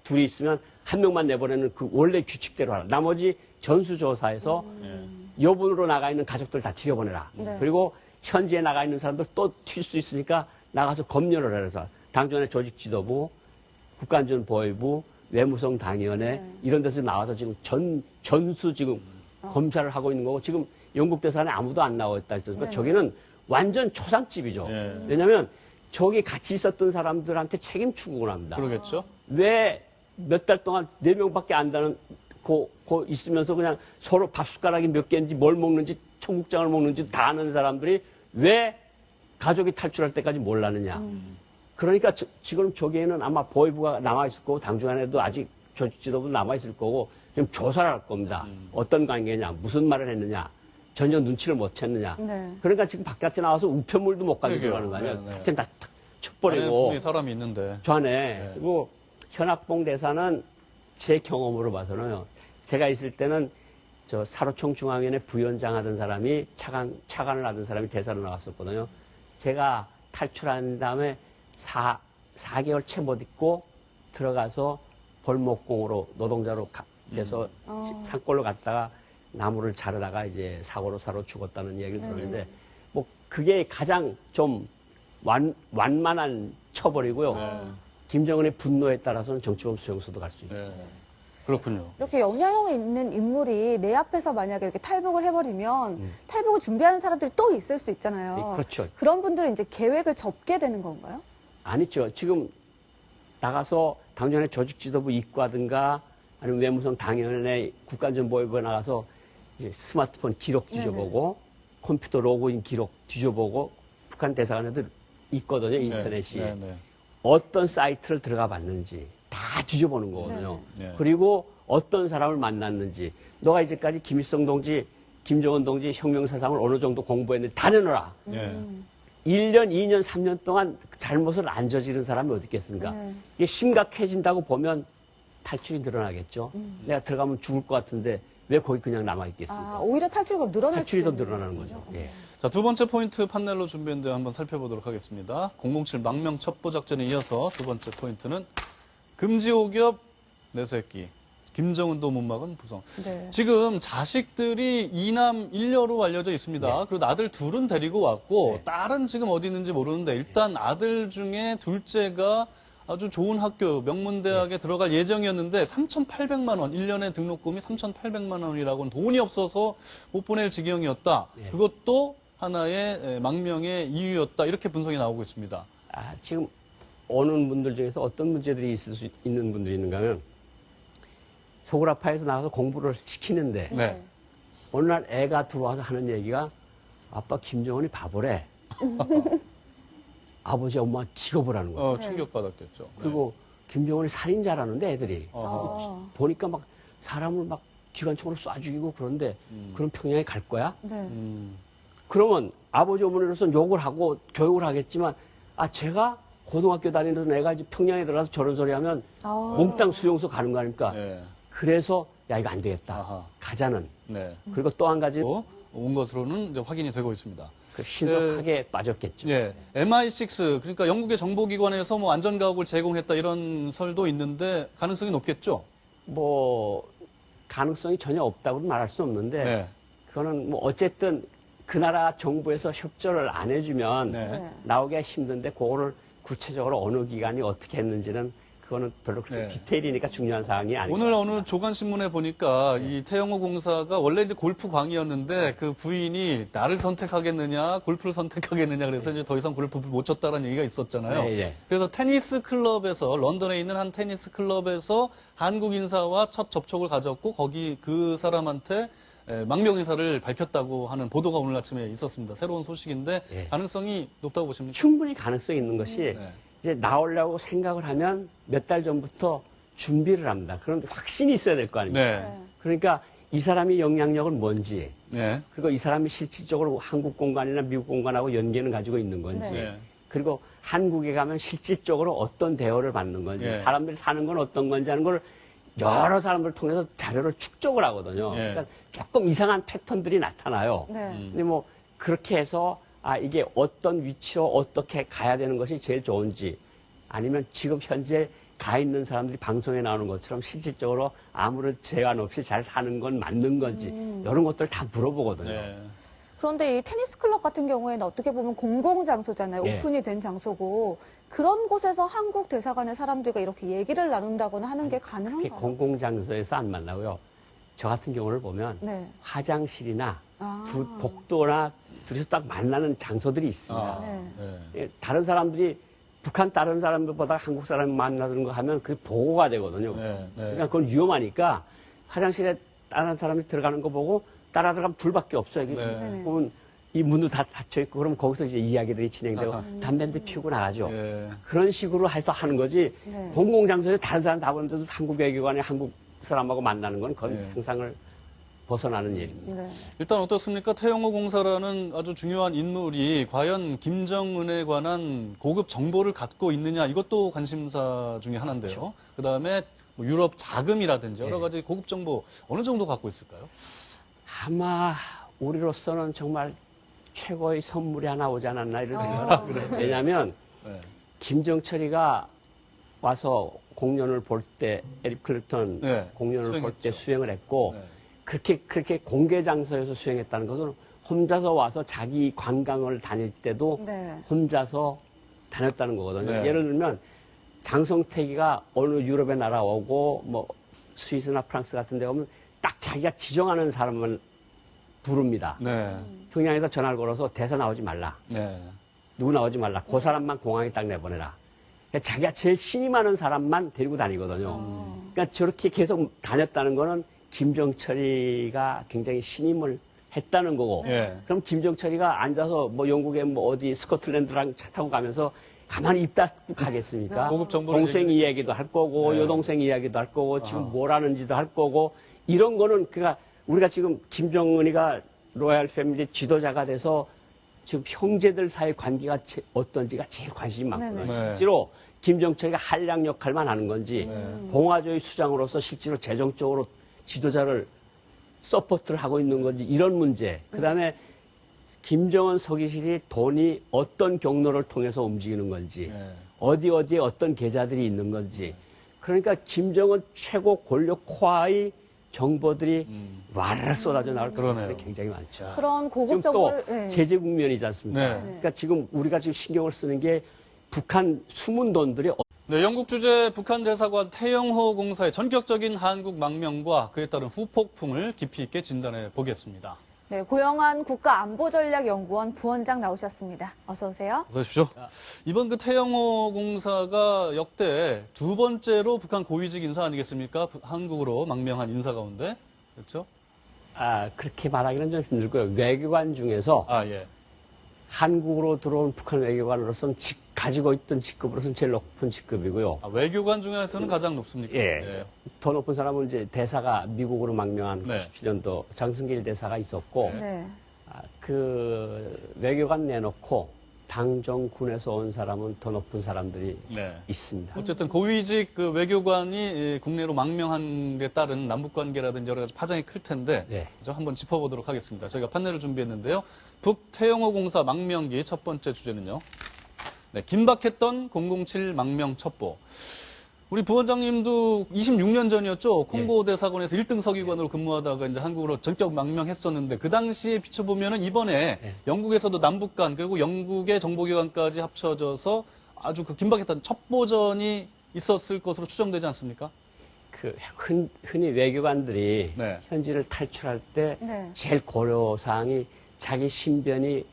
둘이 있으면 한 명만 내보내는 그 원래 규칙대로 하라. 나머지 전수조사에서 여분으로 나가 있는 가족들 다 들여보내라. 네. 그리고 현지에 나가 있는 사람들 또 튈 수 있으니까 나가서 검열을 해서 당전의 조직지도부, 국가안전보위부, 외무성 당위원회 네. 이런 데서 나와서 지금 전수 지금 검사를 하고 있는 거고 지금 영국 대사관에 아무도 안 나와 있다 했으니까 네. 저기는 완전 초상집이죠. 네. 왜냐하면 저기 같이 있었던 사람들한테 책임 추구를 합니다. 그러겠죠. 왜 몇 달 동안 4명밖에 안 다는 고 있으면서 그냥 서로 밥숟가락이 몇 개인지 뭘 먹는지 청국장을 먹는지 다 아는 사람들이 왜 가족이 탈출할 때까지 몰랐느냐. 그러니까 지금 저기에는 아마 보위부가 남아있을 거고 당중안에도 아직 조직지도부 남아있을 거고 지금 조사를 할 겁니다. 어떤 관계냐, 무슨 말을 했느냐, 전혀 눈치를 못 챘느냐. 네. 그러니까 지금 바깥에 나와서 우편물도 못 가지고 그러게요. 들어가는 거 아니야. 네, 네. 하여튼 다 안에 쳐버리고 분명히 사람이 있는데. 저 안에 네. 그리고 현학봉 대사는 제 경험으로 봐서는요. 제가 있을 때는 저 사로총 중앙위원회 부위원장 하던 사람이 차관을 하던 사람이 대사로 나왔었거든요. 제가 탈출한 다음에 4개월 채 못 있고 들어가서 벌목공으로 노동자로 돼서 산골로 갔다가 나무를 자르다가 이제 사고로 죽었다는 얘기를 들었는데 뭐 그게 가장 좀 완만한 처벌이고요. 네. 김정은의 분노에 따라서는 정치범 수용소도 갈 수 있고. 네. 그렇군요. 이렇게 영향력 있는 인물이 내 앞에서 만약에 이렇게 탈북을 해버리면 탈북을 준비하는 사람들이 또 있을 수 있잖아요. 네, 그렇죠. 그런 분들은 이제 계획을 접게 되는 건가요? 아니죠. 지금 나가서 당연히 조직지도부 이과든가 아니면 외무성 당연회 국가안전보위부에 나가서 이제 스마트폰 기록 뒤져보고 컴퓨터 로그인 기록 뒤져보고 북한 대사관에도 있거든요. 인터넷이. 네, 네. 어떤 사이트를 들어가 봤는지 다 뒤져보는 거거든요. 네. 그리고 어떤 사람을 만났는지 너가 이제까지 김일성 동지, 김정은 동지 혁명사상을 어느 정도 공부했는지 다 내놓으라. 네. 1년, 2년, 3년 동안 잘못을 안 저지른 사람이 어디 있겠습니까? 네. 이게 심각해진다고 보면 탈출이 늘어나겠죠. 내가 들어가면 죽을 것 같은데 왜 거기 그냥 남아있겠습니까? 아, 오히려 탈출가 늘어날 탈출이 더 수 있는 늘어나는 거죠. 예. 자, 두 번째 포인트 판넬로 준비했는데 한번 살펴보도록 하겠습니다. 007 망명 첩보 작전에 이어서 두 번째 포인트는 금지 오겹 내 새끼. 김정은도 못 막은 부성. 네. 지금 자식들이 2남 1녀로 알려져 있습니다. 네. 그리고 아들 둘은 데리고 왔고 네. 딸은 지금 어디 있는지 모르는데 일단 아들 중에 둘째가 아주 좋은 학교 명문대학에 들어갈 예정이었는데 3,800만 원, 1년에 등록금이 3,800만 원이라고는 돈이 없어서 못 보낼 지경이었다. 네. 그것도 하나의 망명의 이유였다. 이렇게 분석이 나오고 있습니다. 아, 지금 오는 분들 중에서 어떤 문제들이 있을 수 있는 분들이 있는가 하면 소그라파에서 나가서 공부를 시키는데 네. 어느 날 애가 들어와서 하는 얘기가 아빠 김정은이 바보래. 아버지 엄마 기겁을 하는 거예요. 충격받았겠죠. 네. 그리고 김정은이 살인자라는데 애들이 보니까 막 사람을 막 기관총으로 쏴 죽이고 그런데 그런 평양에 갈 거야? 네. 그러면 아버지 어머니로서는 욕을 하고 교육을 하겠지만 제가 고등학교 다니던 애가 이제 평양에 들어가서 저런 소리 하면 몽땅 수용소 가는 거 아닙니까? 네. 그래서 야 이거 안 되겠다. 아하. 가자는. 네. 그리고 또 한 가지 온 것으로는 이제 확인이 되고 있습니다. 그 신속하게 빠졌겠죠. 예, MI6 그러니까 영국의 정보기관에서 뭐 안전가옥을 제공했다 이런 설도 있는데 가능성이 높겠죠. 뭐 가능성이 전혀 없다고는 말할 수 없는데 네. 그거는 뭐 어쨌든 그 나라 정부에서 협조를 안 해주면 네. 나오기가 힘든데 그거를 구체적으로 어느 기관이 어떻게 했는지는 그거는 별로 그렇게 네. 디테일이니까 중요한 사항이 아니에요. 오늘 어느 조간신문에 보니까 이 태영호 공사가 원래 이제 골프광이었는데 그 부인이 나를 선택하겠느냐, 골프를 선택하겠느냐 그래서 이제 더 이상 골프를 못 쳤다는 얘기가 있었잖아요. 네, 네. 그래서 테니스 클럽에서, 런던에 있는 한 테니스 클럽에서 한국 인사와 첫 접촉을 가졌고 거기 그 사람한테 망명 의사를 밝혔다고 하는 보도가 오늘 아침에 있었습니다. 새로운 소식인데 예. 가능성이 높다고 보십니까? 충분히 가능성이 있는 것이 네. 이제 나오려고 생각을 하면 몇 달 전부터 준비를 합니다. 그런데 확신이 있어야 될 거 아닙니까? 네. 네. 그러니까 이 사람이 영향력은 뭔지, 네. 그리고 이 사람이 실질적으로 한국 공간이나 미국 공간하고 연계는 가지고 있는 건지, 네. 그리고 한국에 가면 실질적으로 어떤 대우를 받는 건지, 예. 사람들이 사는 건 어떤 건지 하는 걸 여러 사람들을 통해서 자료를 축적을 하거든요. 예. 그러니까 조금 이상한 패턴들이 나타나요. 네. 근데 뭐 그렇게 해서 이게 어떤 위치로 어떻게 가야 되는 것이 제일 좋은지, 아니면 지금 현재 가 있는 사람들이 방송에 나오는 것처럼 실질적으로 아무런 제한 없이 잘 사는 건 맞는 건지 이런 것들 다 물어보거든요. 네. 그런데 이 테니스 클럽 같은 경우에는 어떻게 보면 공공 장소잖아요. 예. 오픈이 된 장소고 그런 곳에서 한국 대사관의 사람들과 이렇게 얘기를 나눈다거나 하는 게 특히 가능한가요? 공공장소에서 안 만나고요. 저 같은 경우를 보면 네. 화장실이나 아. 복도나 둘이서 딱 만나는 장소들이 있습니다. 아, 네. 네. 예, 다른 사람들이 북한 다른 사람들보다 한국 사람 만나는 거 하면 그게 보고가 되거든요. 네, 네. 그러니까 그건 위험하니까 화장실에 다른 사람이 들어가는 거 보고 따라 들어가면 둘밖에 없어요. 네. 그러면 이 문도 다 닫혀 있고 그러면 거기서 이제 이야기들이 진행되고 아하. 담배 한 대 피우고 나가죠. 예. 그런 식으로 해서 하는 거지. 네. 공공장소에 다른 사람 다 보는데도 한국 외교관이 한국 사람하고 만나는 건 그건 네. 상상을 벗어나는 일입니다. 네. 일단 어떻습니까? 태영호 공사라는 아주 중요한 인물이 과연 김정은에 관한 고급 정보를 갖고 있느냐 이것도 관심사 중에 하나인데요. 그다음에 뭐 유럽 자금이라든지 여러 네. 가지 고급 정보 어느 정도 갖고 있을까요? 아마 우리로서는 정말 최고의 선물이 하나 오지 않았나 이런 생각을 아, 합니다. 왜냐하면 네. 김정철이가 와서 공연을 볼 때 에릭 클랩턴 네, 공연을 볼 때 수행했죠. 수행을 했고 네. 그렇게 공개 장소에서 수행했다는 것은 혼자서 와서 자기 관광을 다닐 때도 네. 혼자서 다녔다는 거거든요. 네. 예를 들면 장성택이가 어느 유럽의 나라 오고 뭐 스위스나 프랑스 같은 데 오면 딱 자기가 지정하는 사람을 부릅니다. 네. 평양에서 전화를 걸어서 대사 나오지 말라. 네. 누구 나오지 말라. 그 사람만 공항에 딱 내보내라. 그러니까 자기가 제일 신임하는 사람만 데리고 다니거든요. 그러니까 저렇게 계속 다녔다는 거는 김정철이가 굉장히 신임을 했다는 거고. 예. 그럼 김정철이가 앉아서 뭐 영국에 뭐 어디 스코틀랜드랑 차 타고 가면서 가만히 입 닫고 가겠습니까? 고급 정보를 동생 이야기도 할 거고, 네. 여동생 이야기도 할 거고, 지금 아하. 뭘 하는지도 할 거고, 이런 거는 그러니까 우리가 지금 김정은이가 로얄 패밀리 지도자가 돼서 지금 형제들 사이 관계가 어떤지가 제일 관심이 많거든요. 네네. 실제로 김정철이가 한량 역할만 하는 건지 네. 봉화조의 수장으로서 실제로 재정적으로 지도자를 서포트를 하고 있는 건지 이런 문제. 그다음에 김정은 서기실이 돈이 어떤 경로를 통해서 움직이는 건지 네. 어디에 어떤 계좌들이 있는 건지. 그러니까 김정은 최고 권력 코아의 정보들이 와르르 쏟아져 나올 그러네요. 가능성이 굉장히 많죠. 그런 고급 지금 또 정보를 네. 제재 국면이지 않습니까? 네. 그러니까 지금 우리가 지금 신경을 쓰는 게 북한 숨은 돈들이 네, 영국 주재 북한 대사관 태영호 공사의 전격적인 한국 망명과 그에 따른 후폭풍을 깊이 있게 진단해 보겠습니다. 네, 고영환 국가안보전략연구원 부원장 나오셨습니다. 어서 오세요. 어서 오십시오. 이번 그 태영호 공사가 역대 두 번째로 북한 고위직 인사 아니겠습니까? 한국으로 망명한 인사 가운데. 그렇죠? 그렇게 말하기는 좀 힘들고요. 외교관 중에서 아, 예. 한국으로 들어온 북한 외교관으로서는 가지고 있던 직급으로서는 제일 높은 직급이고요. 아, 외교관 중에서는 가장 높습니까? 예. 더 높은 사람은 이제 대사가 미국으로 망명한 네. 97년도 장승길 대사가 있었고, 네. 그 외교관 내놓고 당정군에서 온 사람은 더 높은 사람들이 네. 있습니다. 어쨌든 고위직 그 외교관이 국내로 망명한 데 따른 남북 관계라든지 여러 가지 파장이 클 텐데 네. 그죠? 한번 짚어보도록 하겠습니다. 저희가 판넬을 준비했는데요. 북태영호 공사 망명기 첫 번째 주제는요. 네, 긴박했던 007 망명 첩보. 우리 부원장님도 26년 전이었죠. 콩고 대사관에서 1등 서기관으로 근무하다가 이제 한국으로 전격 망명했었는데 그 당시에 비춰보면은 이번에 네. 영국에서도 남북간 그리고 영국의 정보기관까지 합쳐져서 아주 그 긴박했던 첩보전이 있었을 것으로 추정되지 않습니까? 그 흔히 외교관들이 네. 현지를 탈출할 때 네. 제일 고려 사항이 자기 신변이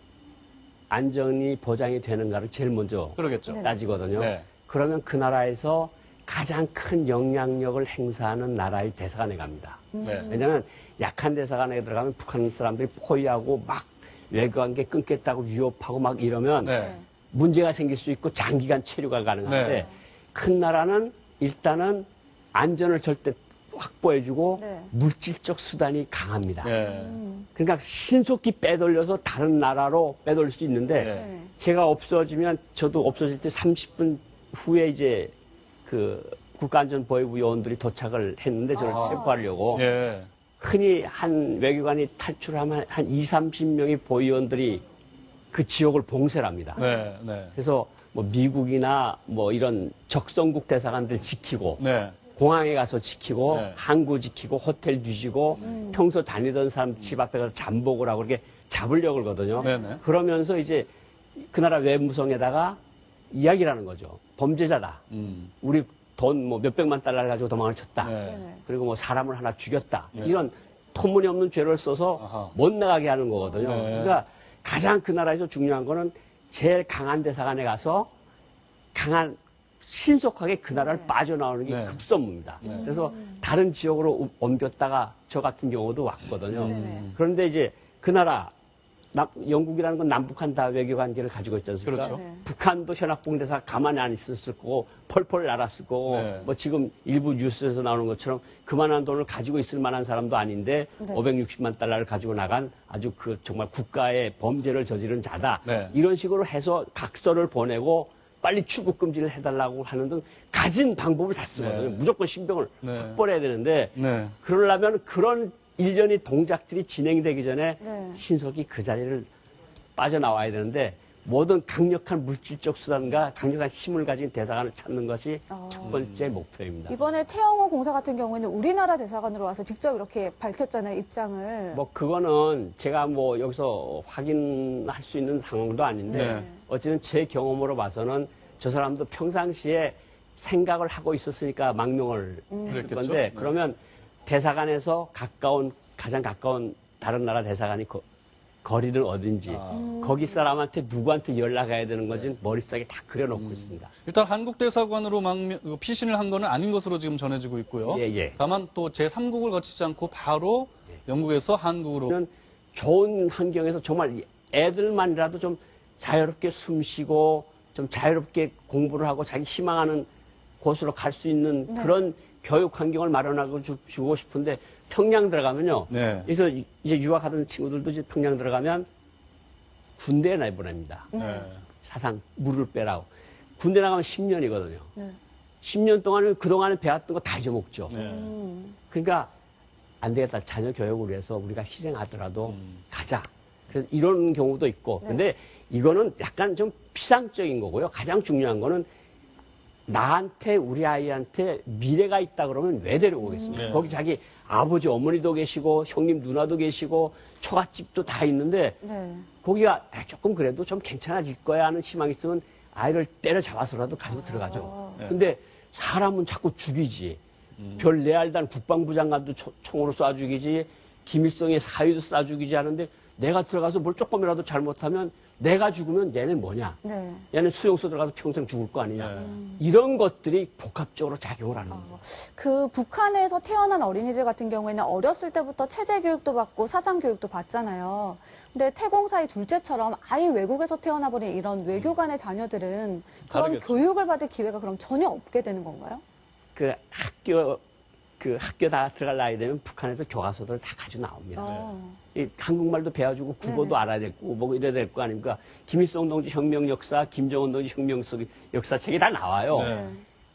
안전이 보장이 되는가를 제일 먼저 그러겠죠. 네. 따지거든요. 네. 그러면 그 나라에서 가장 큰 영향력을 행사하는 나라의 대사관에 갑니다. 네. 왜냐하면 약한 대사관에 들어가면 북한 사람들이 포위하고 막 외교관계 끊겠다고 위협하고 막 이러면 네. 문제가 생길 수 있고 장기간 체류가 가능한데 네. 큰 나라는 일단은 안전을 절대 확보해주고 네. 물질적 수단이 강합니다. 네. 그러니까 신속히 빼돌려서 다른 나라로 빼돌릴 수 있는데 네. 제가 없어지면 저도 없어질 때 30분 후에 이제 그 국가안전보위부 요원들이 도착을 했는데 저를 아. 체포하려고 예. 흔히 한 외교관이 탈출하면 한 20, 30명의 보위원들이 그 지역을 봉쇄를 합니다. 네. 네. 그래서 뭐 미국이나 뭐 이런 적성국 대사관들 지키고 네. 공항에 가서 지키고 네. 항구 지키고 호텔 뒤지고 평소 다니던 사람 집 앞에 가서 잠복을 하고 이렇게 잡으려고 그러거든요. 네네. 그러면서 이제 그 나라 외무성에다가 이야기를 하는 거죠. 범죄자다. 우리 돈 뭐 몇백만 달러를 가지고 도망을 쳤다. 네. 네. 그리고 뭐 사람을 하나 죽였다. 네. 이런 터무니없는 죄를 써서 아하. 못 나가게 하는 거거든요. 네. 그러니까 가장 그 나라에서 중요한 거는 제일 강한 대사관에 가서 신속하게 그 나라를 네. 빠져나오는 게 네. 급선무입니다. 그래서 다른 지역으로 옮겼다가 저 같은 경우도 왔거든요. 네네. 그런데 이제 그 나라, 영국이라는 건 남북한 다 외교 관계를 가지고 있지 않습니까? 그렇죠. 네. 북한도 현악봉대사 가만히 안 있었을 거고 펄펄 날았을 거고 네. 뭐 지금 일부 뉴스에서 나오는 것처럼 그만한 돈을 가지고 있을 만한 사람도 아닌데 네. 560만 달러를 가지고 나간 아주 그 정말 국가의 범죄를 저지른 자다. 네. 이런 식으로 해서 각서를 보내고 빨리 출국 금지를 해달라고 하는 등 가진 방법을 다 쓰거든요. 네. 무조건 신병을 네. 확보해야 되는데 네. 그러려면 그런 일련의 동작들이 진행되기 전에 네. 신속히 그 자리를 빠져나와야 되는데 모든 강력한 물질적 수단과 강력한 힘을 가진 대사관을 찾는 것이 첫 번째 목표입니다. 이번에 태영호 공사 같은 경우에는 우리나라 대사관으로 와서 직접 이렇게 밝혔잖아요, 입장을. 뭐 그거는 제가 뭐 여기서 확인할 수 있는 상황도 아닌데 네. 어쨌든 제 경험으로 봐서는 저 사람도 평상시에 생각을 하고 있었으니까 망명을 했을 그랬겠죠? 건데 네. 그러면 대사관에서 가장 가까운 다른 나라 대사관이 거리는 어딘지 아. 거기 사람한테 누구한테 연락해야 되는 건지 네. 는 머릿속에 다 그려놓고 있습니다. 일단 한국 대사관으로 피신을 한 거는 아닌 것으로 지금 전해지고 있고요. 예, 예. 다만 또 제3국을 거치지 않고 바로 영국에서 한국으로. 그러면 좋은 환경에서 정말 애들만이라도 좀 자유롭게 숨 쉬고 좀 자유롭게 공부를 하고 자기 희망하는 곳으로 갈 수 있는 네. 그런 교육 환경을 마련하고 주고 싶은데 평양 들어가면요. 네. 그래서 이제 유학하던 친구들도 이제 평양 들어가면 군대에 내보냅니다. 네. 사상 물을 빼라고. 군대 나가면 10년이거든요. 네. 10년 동안은 그동안에 배웠던 거 다 잊어먹죠. 네. 그러니까 안 되겠다. 자녀 교육을 위해서 우리가 희생하더라도 음. 가자. 그래서 이런 경우도 있고. 네. 근데 이거는 약간 좀 피상적인 거고요. 가장 중요한 거는 나한테 우리 아이한테 미래가 있다 그러면 왜 데려오겠습니까? 네. 거기 자기 아버지 어머니도 계시고 형님 누나도 계시고 처갓집도 다 있는데 네. 거기가 조금 그래도 좀 괜찮아질 거야 하는 희망이 있으면 아이를 때려잡아서라도 가지고 들어가죠. 네. 근데 사람은 자꾸 죽이지. 별 레알단 국방부 장관도 총으로 쏴 죽이지. 김일성의 사위도 쏴 죽이지 하는데 내가 들어가서 뭘 조금이라도 잘못하면 내가 죽으면 얘네 뭐냐. 네. 얘는 수용소 들어가서 평생 죽을 거 아니냐. 네. 이런 것들이 복합적으로 작용을 하는 거예요. 그 북한에서 태어난 어린이들 같은 경우에는 어렸을 때부터 체제 교육도 받고 사상 교육도 받잖아요. 근데 태공사의 둘째처럼 아예 외국에서 태어나 버린 이런 외교관의 자녀들은 그런 다르겠죠. 교육을 받을 기회가 그럼 전혀 없게 되는 건가요? 그 학교 다 들어갈 나이 되면 북한에서 교과서들 다 가지고 나옵니다. 이 한국말도 배워주고 국어도 네네. 알아야 되고 뭐 이래야 될 거 아닙니까? 김일성 동지 혁명 역사, 김정은 동지 혁명 역사책이 다 나와요. 네.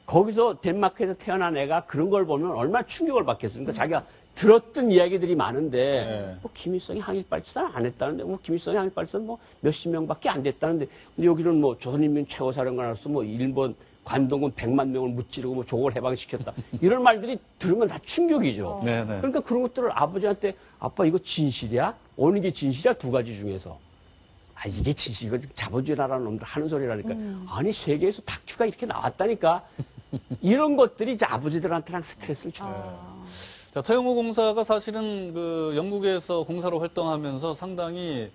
거기서 덴마크에서 태어난 애가 그런 걸 보면 얼마나 충격을 받겠습니까? 자기가 들었던 이야기들이 많은데 네. 뭐 김일성이 항일발전 안 했다는데 뭐 김일성이 항일발전 뭐 몇십 명밖에 안 됐다는데 근데 여기는 뭐 조선인민 최고사령관으로서 뭐 일본 관동군 100만 명을 무찌르고 뭐 조국을 해방시켰다. 이런 말들이 들으면 다 충격이죠. 네, 네. 그러니까 그런 것들을 아버지한테 아빠 이거 진실이야? 어느 게 진실이야? 두 가지 중에서. 아 이게 진실 이거 자본주의 나라는 놈들 하는 소리라니까. 아니 세계에서 다큐가 이렇게 나왔다니까. 이런 것들이 이제 아버지들한테랑 스트레스를 줘요. 아, 자, 태영호 공사가 사실은 그 영국에서 공사로 활동하면서 상당히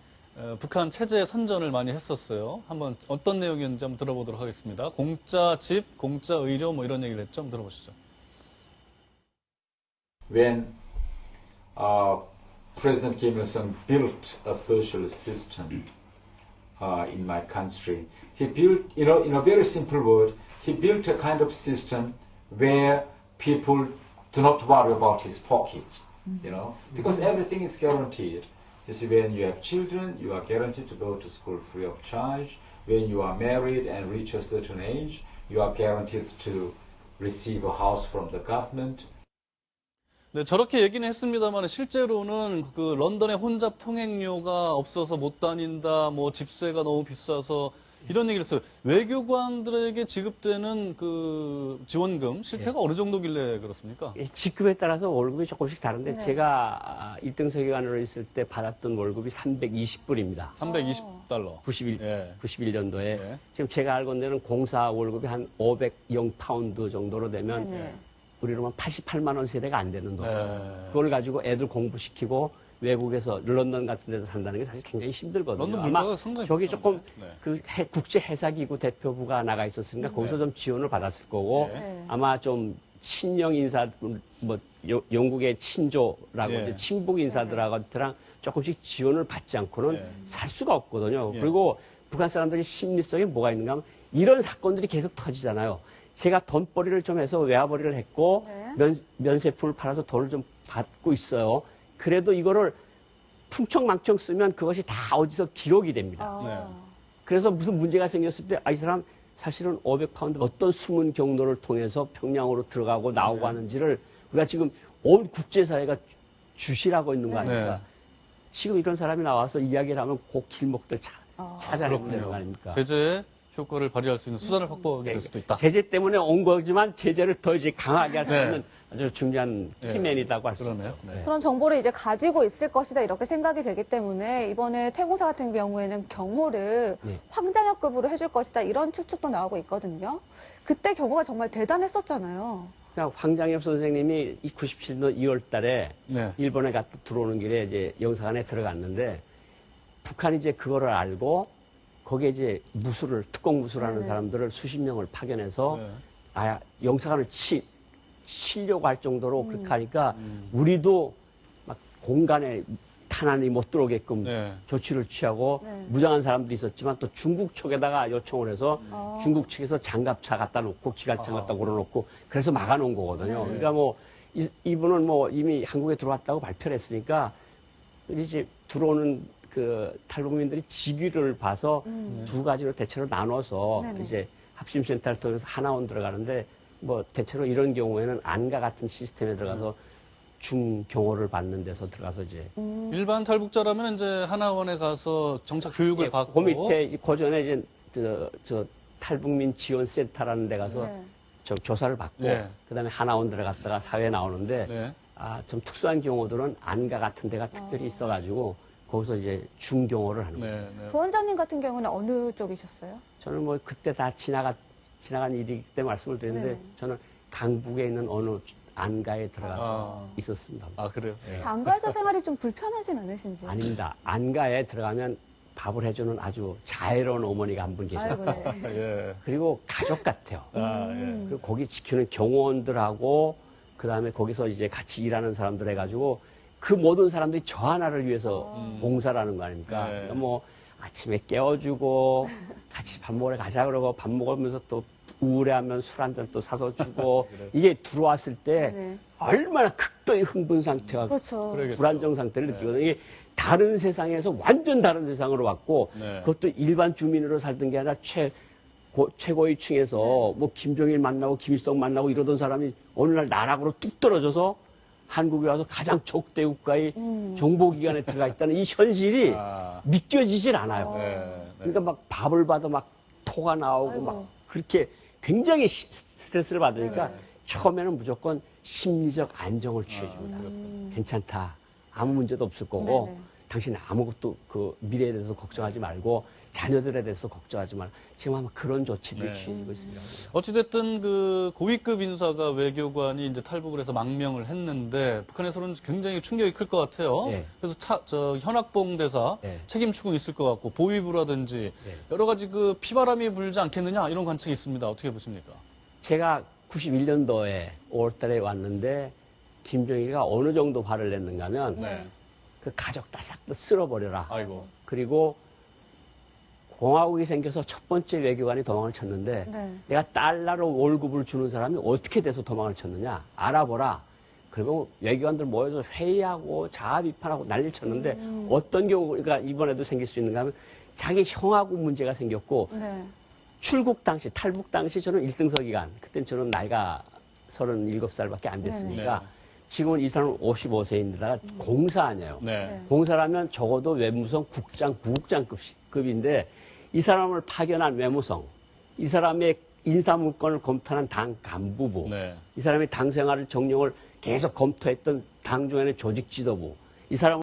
북한 체제 선전을 많이 했었어요. 한번 어떤 내용이었는지 한번 들어보도록 하겠습니다. 공짜 집, 공짜 의료 뭐 이런 얘기를 했죠. 한번 들어보시죠. When President Kim Il-sung built a social system in my country, he built, in a very simple word, he built a kind of system where people do not worry about his pockets, because everything is guaranteed. You see, when you have children, you are guaranteed to go to school free of charge. When you are married and reach a certain age, you are guaranteed to receive a house from the government. 네, 저렇게 얘기는 했습니다만 실제로는 그 런던의 혼잡 통행료가 없어서 못 다닌다, 뭐 집세가 너무 비싸서 이런 얘기를 했어요. 외교관들에게 지급되는 그 지원금 실태가 어느 정도길래 그렇습니까? 직급에 따라서 월급이 조금씩 다른데 네. 제가 1등 서기관으로 있을 때 받았던 월급이 320불입니다. 320달러. 91년도에. 예. 지금 제가 알건대는 공사 월급이 한 500파운드 정도로 되면 네네. 우리로 보면 88만 원 세대가 안 되는 돈. 네. 그걸 가지고 애들 공부시키고 외국에서 런던 같은 데서 산다는 게 사실 굉장히 힘들거든요. 런던 아마 물가가 상당히 저기 비싼데. 조금 네. 그 국제 해사기구 대표부가 나가 있었으니까 거기서 좀 지원을 받았을 거고 네. 아마 좀 친영 인사 뭐 영국의 친조라고 예. 이제 친북 인사들하고랑 조금씩 지원을 받지 않고는 예. 살 수가 없거든요. 예. 그리고 북한 사람들이 심리성에 뭐가 있는가 하면 이런 사건들이 계속 터지잖아요. 제가 돈벌이를 좀 해서 외화벌이를 했고 네. 면세품을 팔아서 돈을 좀 받고 있어요. 그래도 이거를 풍청망청 쓰면 그것이 다 어디서 기록이 됩니다. 아, 그래서 무슨 문제가 생겼을 때, 이 사람 사실은 500파운드 어떤 숨은 경로를 통해서 평양으로 들어가고 나오고 네. 하는지를 우리가 지금 온 국제사회가 주시라고 있는 거 네. 아닙니까? 네. 지금 이런 사람이 나와서 이야기를 하면 꼭 길목들 아. 찾아내면 되는 거 아닙니까? 제재의 효과를 발휘할 수 있는 수단을 확보하게 될 수도 있다. 제재 때문에 온 거지만 제재를 더 이제 강하게 할 수 네. 있는 아주 중요한 네. 키맨이라고 할 수 그러네요. 있죠. 네. 그런 정보를 이제 가지고 있을 것이다 이렇게 생각이 되기 때문에 이번에 태공사 같은 경우에는 경호를 네. 황장혁급으로 해줄 것이다 이런 추측도 나오고 있거든요. 그때 경호가 정말 대단했었잖아요. 그냥 황장엽 선생님이 97년 2월 달에 네. 일본에 들어오는 길에 이제 영사관에 들어갔는데 북한이 이제 그거를 알고 거기에 이제 특공 무술하는 네네. 사람들을 수십 명을 파견해서 네. 영사관을 치려고 할 정도로 그렇게 하니까 음. 우리도 막 공간에 탄환이 못 들어오게끔 네. 조치를 취하고 네. 무장한 사람도 있었지만 또 중국 쪽에다가 요청을 해서 아. 중국 측에서 장갑차 갖다 놓고 기관차 아. 갖다 걸어놓고 그래서 막아놓은 거거든요. 네. 그러니까 뭐 이분은 뭐 이미 한국에 들어왔다고 발표를 했으니까 이제 들어오는 그 탈북민들이 직위를 봐서 두 가지로 대체로 나눠서 네네. 이제 합심센터를 통해서 하나원 들어가는데 뭐 대체로 이런 경우에는 안과 같은 시스템에 들어가서 중경호를 받는 데서 들어가서 이제 일반 탈북자라면 이제 하나원에 가서 정착 교육을 예, 받고 그 밑에 고전에 이제 저 탈북민 지원센터라는 데 가서 네. 저 조사를 받고 네. 그다음에 하나원 들어갔다가 사회에 나오는데 네. 좀 특수한 경우들은 안과 같은 데가 특별히 있어가지고 거기서 이제 중경호를 하는 거예요. 네. 네. 부원장님 같은 경우는 어느 쪽이셨어요? 저는 뭐 그때 다 지나간 일이기 때문에 말씀을 드리는데 네. 저는 강북에 있는 어느 안가에 들어가서 아. 있었습니다. 아, 그래요? 네. 안가에서 생활이 좀 불편하진 않으신지? 아닙니다. 안가에 들어가면 밥을 해주는 아주 자애로운 어머니가 한 분 계셔요. 아이고, 네. 예. 그리고 가족 같아요. 아, 예. 그리고 거기 지키는 경호원들하고 그 다음에 거기서 이제 같이 일하는 사람들 해가지고 그 모든 사람들이 저 하나를 위해서 봉사를 하는 거 아닙니까? 네. 그러니까 뭐 아침에 깨워주고 같이 밥 먹으러 가자 그러고 밥 먹으면서 또 우울해하면 술 한 잔 또 사서 주고 이게 들어왔을 때 네. 얼마나 극도의 흥분 상태와 그렇죠. 그러겠죠. 불안정 상태를 네. 느끼거든요. 이게 다른 세상에서 완전 다른 세상으로 왔고 네. 그것도 일반 주민으로 살던 게 아니라 최고위 층에서 뭐 김정일 만나고 김일성 만나고 이러던 사람이 어느 날 나락으로 뚝 떨어져서 한국에 와서 가장 적대 국가의 정보기관에 들어가 있다는 이 현실이 아. 믿겨지질 않아요. 네. 네. 그러니까 막 밥을 받아 막 토가 나오고 아이고. 막 그렇게 굉장히 스트레스를 받으니까 네. 처음에는 무조건 심리적 안정을 취해줍니다. 괜찮다. 아무 문제도 없을 거고 네네. 당신 아무것도 그 미래에 대해서 걱정하지 말고 자녀들에 대해서 걱정하지 말고 지금 아마 그런 조치들이 네. 취해지고 있습니다. 어찌됐든 그 고위급 인사가 외교관이 이제 탈북을 해서 망명을 했는데 북한에서는 굉장히 충격이 클 것 같아요. 네. 그래서 현학봉 대사 네. 책임 추궁이 있을 것 같고 보위부라든지 네. 여러 가지 그 피바람이 불지 않겠느냐 이런 관측이 있습니다. 어떻게 보십니까? 제가 91년도에 5월달에 왔는데 김정일이가 어느 정도 화를 냈는가 하면 네. 그 가족 다 싹 다 쓸어버려라. 아이고. 그리고 공화국이 생겨서 첫 번째 외교관이 도망을 쳤는데 네. 내가 달러로 월급을 주는 사람이 어떻게 돼서 도망을 쳤느냐 알아보라. 그리고 외교관들 모여서 회의하고 자아 비판하고 난리를 쳤는데 어떤 경우가 이번에도 생길 수 있는가 하면 자기 형하고 문제가 생겼고 네. 출국 당시 탈북 당시 저는 1등석 기간 그때는 저는 나이가 37살밖에 안 됐으니까 네. 지금은 이 사람은 55세인데다가 공사 아니에요. 네. 네. 공사라면 적어도 외무성 국장, 부국장급인데 이 사람을 파견한 외무성, 이 사람의 인사물건을 검토하는 당 간부부, 네. 이 사람의 당 생활을 정령을 계속 검토했던 당 중에는 조직 지도부, 이 사람